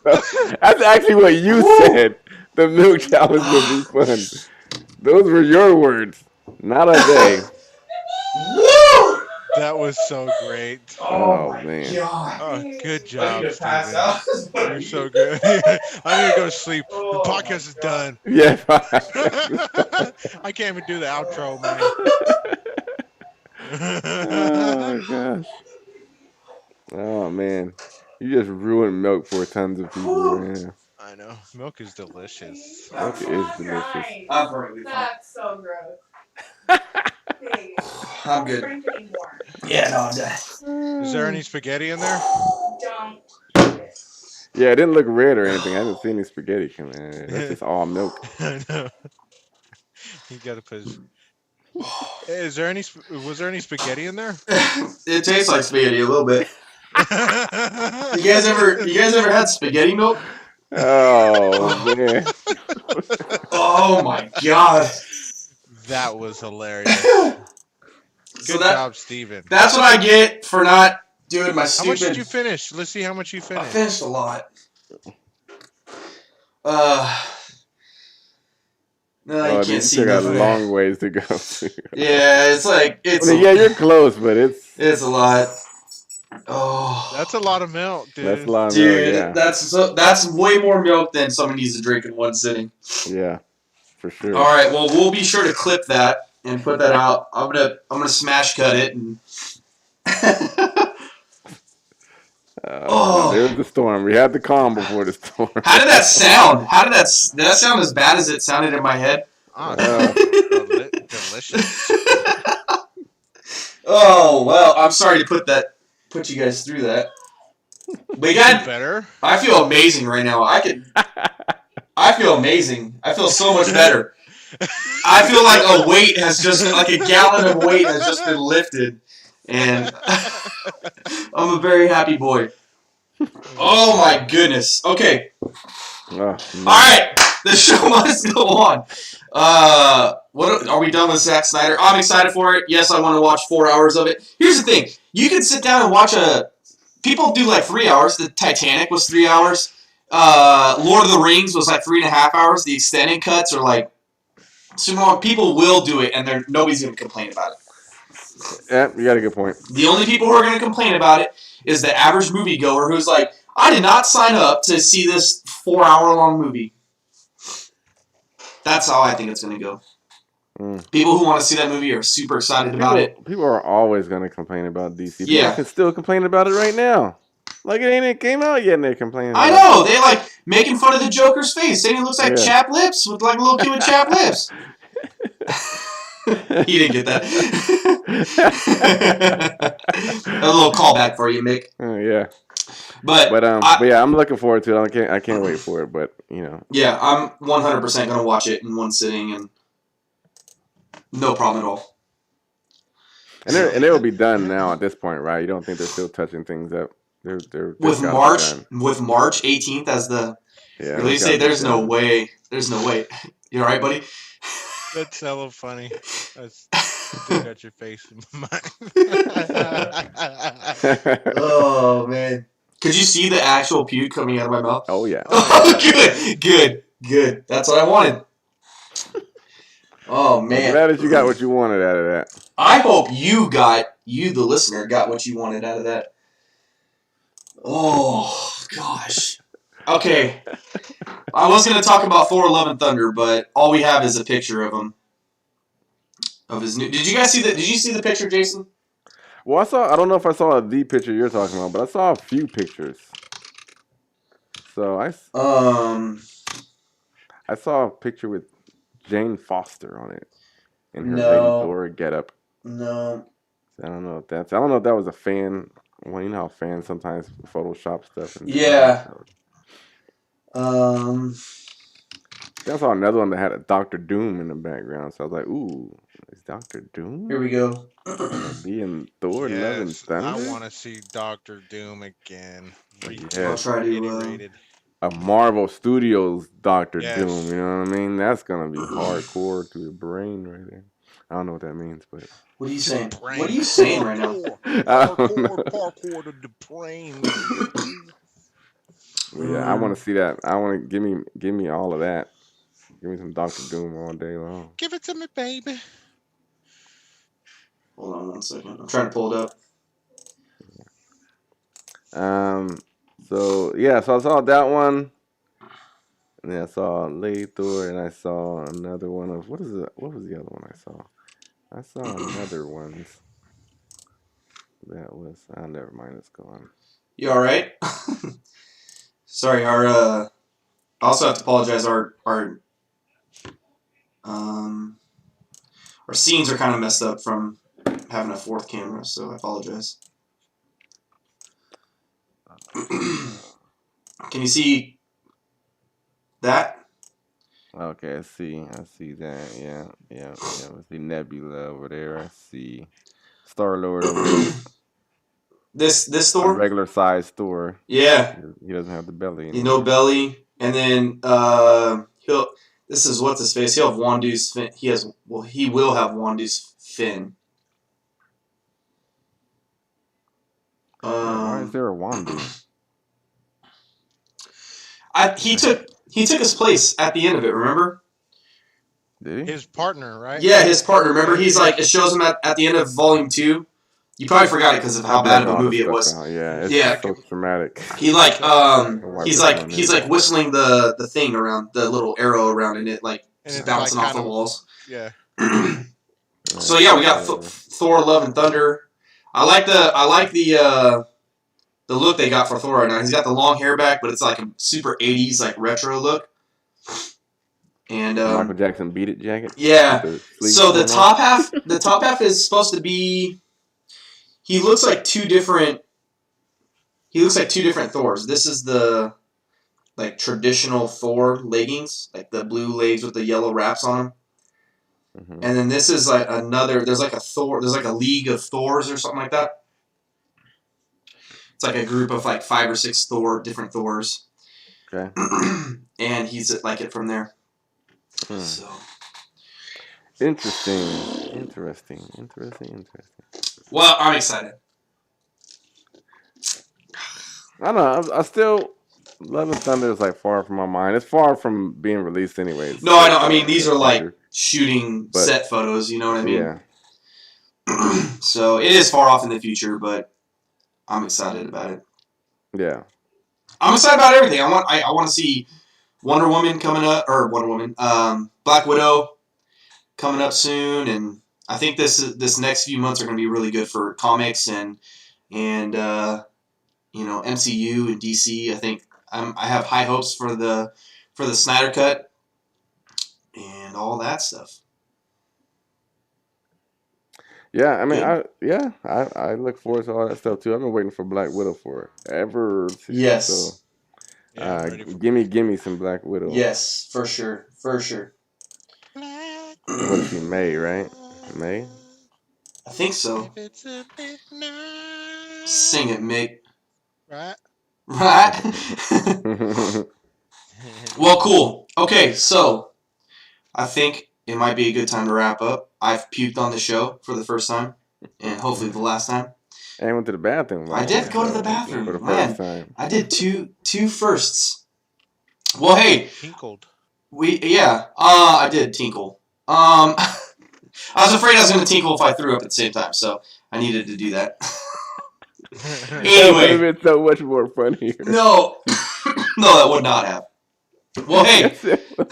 That's actually what you said. The milk challenge would be fun. Those were your words, not a they. Woo! that was so great. Oh, my man. God. Oh, good I job, need to pass Steven. out. You're so good. I need to go to sleep. The Oh, podcast is done. Yeah. I can't even do the outro, man. Oh gosh. Oh man. You just ruined milk for tons of people, man. I know. Milk is delicious. Milk is delicious. I'm perfectly fine. That's so gross. Hey, I'm don't good. drink anymore. Yeah, no, I'm done. Is there any spaghetti in there? Don't. Yeah, it didn't look red or anything. I didn't see any spaghetti coming in. That's just all milk. I know. You gotta put. Is there any? Was there any spaghetti in there? It tastes like spaghetti a little bit. You guys ever had spaghetti milk? Oh man. Oh my God. That was hilarious. So Good that, job, Steven. that's what I get for not doing my How stupid. much did you finish? Let's see how much you I finished. finished a lot. No, you Oh, can't you see still got a nothing. long ways to go. Yeah, it's like I it's mean, yeah, you're close, but it's it's a lot. Oh, That's a lot of milk, dude. that's a lot of dude, milk. that's way more milk than someone needs to drink in one sitting. Yeah, for sure. All right, well, we'll be sure to clip that and put that out. I'm gonna smash cut it and. Oh. There's the storm. We had the calm before the storm. How did that sound? Did that sound as bad as it sounded in my head? Ah, Oh. delicious. Oh well, I'm sorry to put you guys through that. But God, Better. I feel amazing right now. I feel amazing. I feel so much better. I feel like a weight has just, like a gallon of weight has just been lifted. And I'm a very happy boy. Oh my goodness. Okay. All right. The show must go on. What are we done with Zack Snyder? I'm excited for it. Yes, I want to watch 4 hours of it. Here's the thing. You can sit down and watch people do like 3 hours. The Titanic was 3 hours. Lord of the Rings was like 3.5 hours. The extended cuts are like super long. People will do it, and nobody's going to complain about it. Yeah, you got a good point. The only people who are going to complain about it is the average moviegoer who's like, I did not sign up to see this 4 hour long movie. That's how I think it's going to go. People who want to see that movie are super excited about it. People are always going to complain about DC. Yeah. People can still complain about it right now. Like, it came out yet and they're complaining about I know. They like making fun of the Joker's face, saying he looks like chapped lips with like a little kid with chapped lips. He didn't get that. A little callback for you, Mick. Yeah. But yeah, I'm looking forward to it. I can't wait for it, but you know. Yeah, I'm 100% gonna watch it in one sitting and no problem at all. And they will be done now at this point, right? You don't think they're still touching things up? They're with March 18th as the release date. There's no way. There's no way. You all right, buddy? That's hella funny. You got your face in my mind. Oh man. Could you see the actual puke coming out of my mouth? Oh yeah. Oh, good. That's what I wanted. Oh man. I'm glad that you got what you wanted out of that. I hope you, the listener, got what you wanted out of that. Oh gosh. Okay. I was going to talk about Thor: Love and Thunder, but all we have is a picture of him. Of his new. Did you see the picture, Jason? Well, I don't know if I saw the picture you're talking about, but I saw a few pictures. So I saw a picture with Jane Foster on it in her Lady Thor getup. No. I don't know if that was a fan. Well, you know how fans sometimes Photoshop stuff. Yeah. I saw another one that had a Dr. Doom in the background, so I was like, "Ooh, is Dr. Doom?" Here we go. Being Thor: Love and Thunder. I want to see Dr. Doom again. I'll try to. A Marvel Studios Dr. Doom. You know what I mean? That's gonna be hardcore to the brain right there. I don't know what that means, but. What are you saying? What are you saying right now? Parkour to the brain. Yeah, I want to see that. I want to give me all of that. Give me some Dr. Doom all day long. Give it to me, baby. Hold on 1 second. I'm trying to pull it up. So I saw that one, and then I saw Lady Thor, and I saw another one of what was the other one I saw? I saw another one. That was never mind. It's gone. You all right? Sorry, I also have to apologize. Our scenes are kind of messed up from having a fourth camera, so I apologize. Can you see that? Okay, I see that. Yeah. I see Nebula over there. I see Star-Lord over there. This Thor? A regular size Thor. Yeah. He doesn't have the belly. He's no belly. And then this is what's his face. He'll have Wandu's fin. He will have Wandu's fin. Why is there a Wandu? He took his place at the end of it, remember? Did he? His partner, right? Yeah, his partner. Remember, he's like, it shows him at the end of Volume 2. You probably forgot it because of how bad of a movie it was. It's so traumatic. He he's whistling the thing around, the little arrow around, and it just bouncing off the walls. Yeah. So yeah, we got Thor: Love and Thunder. I like the look they got for Thor right now. He's got the long hair back, but it's like a super 80s like retro look. And Michael Jackson Beat It jacket. Yeah. So the top half is supposed to be. He looks like two different Thors. This is the traditional Thor leggings, like the blue legs with the yellow wraps on them. Mm-hmm. And then this is like another. There's like a Thor. There's like a League of Thors or something like that. It's like a group of like 5 or 6 different Thors. Okay. And he's like it from there. Hmm. So Interesting. well, I'm excited. I don't know. I still Love and Thunder is like far from my mind. It's far from being released anyways. No, I know. I mean, these are like shooting But- set photos. You know what I mean? Yeah. So it is far off in the future, but I'm excited about it. Yeah. I'm excited about everything. I want to see Wonder Woman coming up, or Black Widow coming up soon, and I think this next few months are going to be really good for comics and MCU and DC. I think I have high hopes for the Snyder Cut and all that stuff. Yeah, I mean, Good. I look forward to all that stuff too. I've been waiting for Black Widow forever. Yes. So, Yeah, I'm ready for gimme some Black Widow. Yes, for sure. What is she, May, right? May? I think so. If it's a big night. Sing it, Mick. Right? Right? Well, cool. Okay, so I think it might be a good time to wrap up. I've puked on the show for the first time, and hopefully the last time. And went to the bathroom. I did go to the bathroom. For the Man, first time. I did two firsts. Well, hey, Tinkled. I did tinkle. I was afraid I was going to tinkle if I threw up at the same time, so I needed to do that. That would Anyway, have been so much more funnier. no, that would not have. Well, hey, Yes, it would.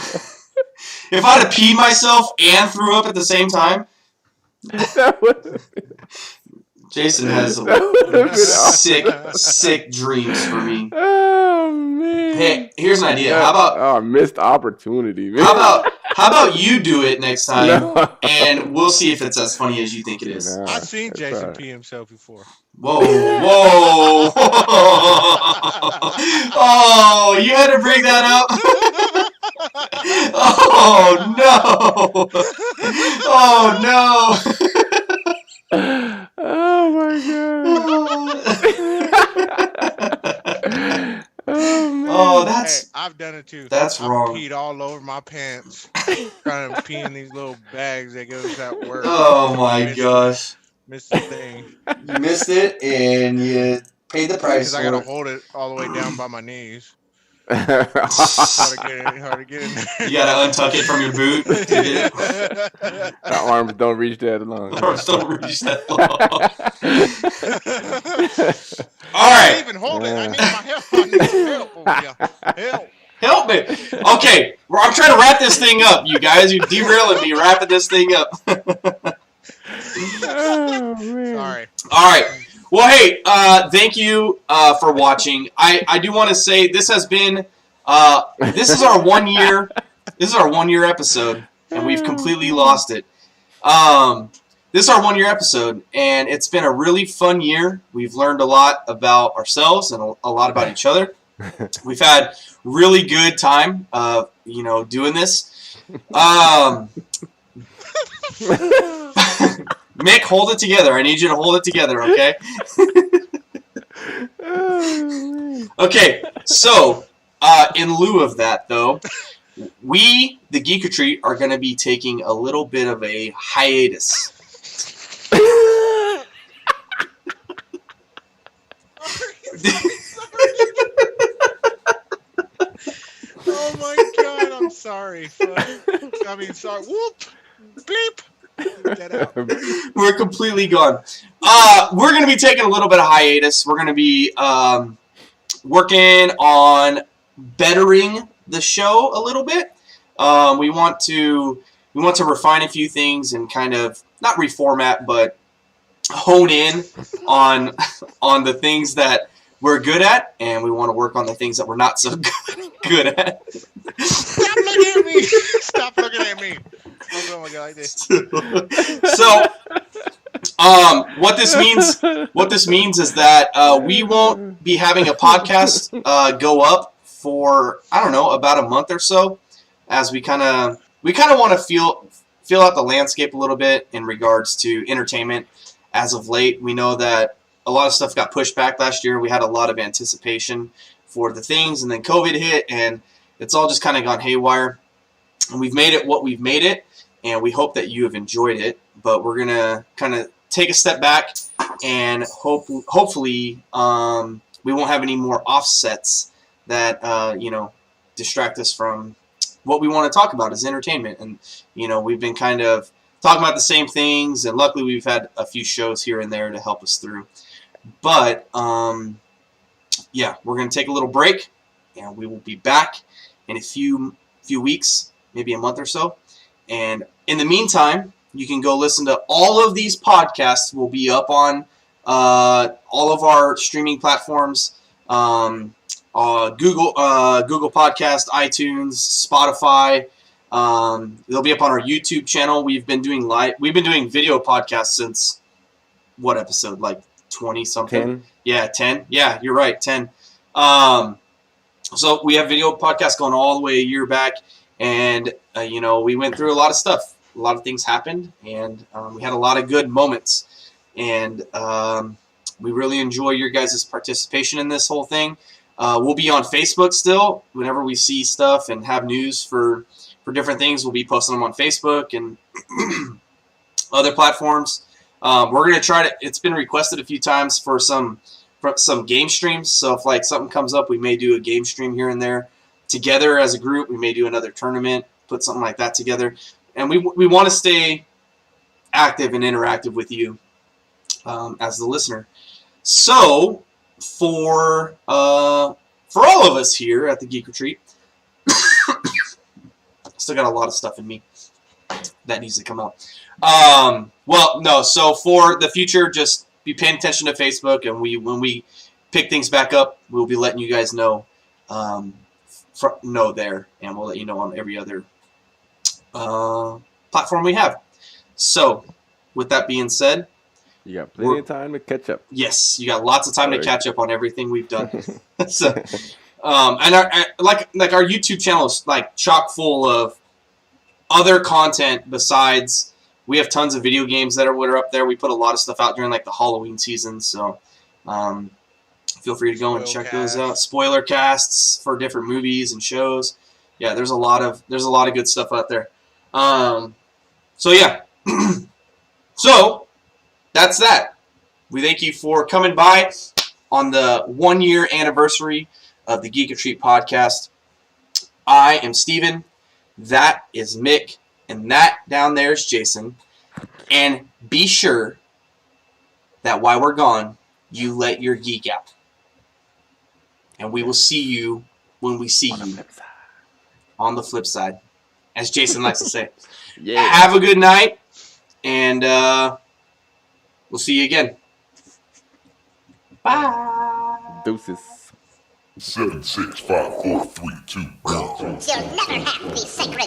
if I'd have peed myself and threw up at the same time, That would Jason has that would have been sick dreams for me. Oh man. Hey, here's an idea. How about missed opportunity, man? how about you do it next time, No. and we'll see if it's as funny as you think it is. Nah, I've seen that's Jason alright. pee himself before. Whoa! Oh, you had to bring that up. Oh no! Oh no! Oh my god. Oh man. Oh, Hey, that's I've done it too. that's I've wrong. peed all over my pants, trying to pee in these little bags that goes at work. Oh my Missed- gosh! Missed the thing You missed it, and you paid the price because I for gotta it. hold it all the way down by my knees. Oh, Hard to get in there. You gotta untuck it from your boot to get it. the arms don't reach that long. Arms don't reach that long. All I right. can't even hold it. I need my help. I need some help over here. Help. Help me. Okay, well, I'm trying to wrap this thing up, you guys. You're derailing me wrapping this thing up. Oh man. Sorry. All right. Well, hey, thank you for watching. I do want to say this has been this is our 1 year. This is our 1 year episode, and we've completely lost it. This is our 1 year episode, and it's been a really fun year. We've learned a lot about ourselves and a lot about each other. We've had really good time, doing this. Mick, hold it together. I need you to hold it together, okay? Okay, so in lieu of that, though, we, the Geek Retreat, are going to be taking a little bit of a hiatus. Oh my god, I'm sorry. I mean, sorry. Whoop. Beep. Get out. We're completely gone. We're going to be taking a little bit of hiatus. We're going to be working on bettering the show a little bit. We want to refine a few things and kind of not reformat, but hone in on the things that we're good at, and we want to work on the things that we're not so good at. Stop looking at me. Stop looking at me. I'm going to go like this. So, what this means is that we won't be having a podcast go up for, I don't know, about a month or so, as we kind of want to feel out the landscape a little bit in regards to entertainment as of late. We know that a lot of stuff got pushed back last year. We had a lot of anticipation for the things, and then COVID hit, and it's all just kind of gone haywire. And we've made it what we've made it, and we hope that you have enjoyed it. But we're going to kind of take a step back, and hopefully we won't have any more offsets that, distract us from what we want to talk about is entertainment. And, we've been kind of talking about the same things, and luckily we've had a few shows here and there to help us through. But, we're going to take a little break, and we will be back in a few weeks, maybe a month or so. And in the meantime, you can go listen to all of these podcasts. Will be up on all of our streaming platforms, Google Podcast, iTunes, Spotify. They'll be up on our YouTube channel. We've been doing video podcasts since what episode? Like 20 something. 10. Yeah, 10. Yeah, you're right, 10. So we have video podcasts going all the way a year back, and we went through a lot of stuff. A lot of things happened, and we had a lot of good moments, and we really enjoy your guys' participation in this whole thing. We'll be on Facebook still. Whenever we see stuff and have news for different things, we'll be posting them on Facebook and other platforms. We're going to try to, it's been requested a few times for some game streams. So if like something comes up, we may do a game stream here and there together as a group. We may do another tournament, put something like that together. And we want to stay active and interactive with you as the listener. So for all of us here at the Geek Retreat, still got a lot of stuff in me that needs to come out. So for the future, just be paying attention to Facebook, and when we pick things back up, we'll be letting you guys know there, and we'll let you know on every other platform we have. So with that being said, you got plenty of time to catch up. Yes, you got lots of time to catch up on everything we've done. So, and our YouTube channel is like chock full of other content besides. We have tons of video games that are up there. We put a lot of stuff out during like the Halloween season, so feel free to go and check those out. Spoiler casts for different movies and shows. Yeah, there's a lot of good stuff out there. So yeah, so that's that. We thank you for coming by on the 1-year anniversary of the Geek Retreat podcast. I am Steven. That is Mick. And that down there is Jason. And be sure that while we're gone, you let your geek out. And we will see you when we see you on the flip side, as Jason likes to say. Yeah. Have a good night, and we'll see you again. Bye. Deuces. 7, 6, 5, 4, 3, 2, 1. You'll never have the sacred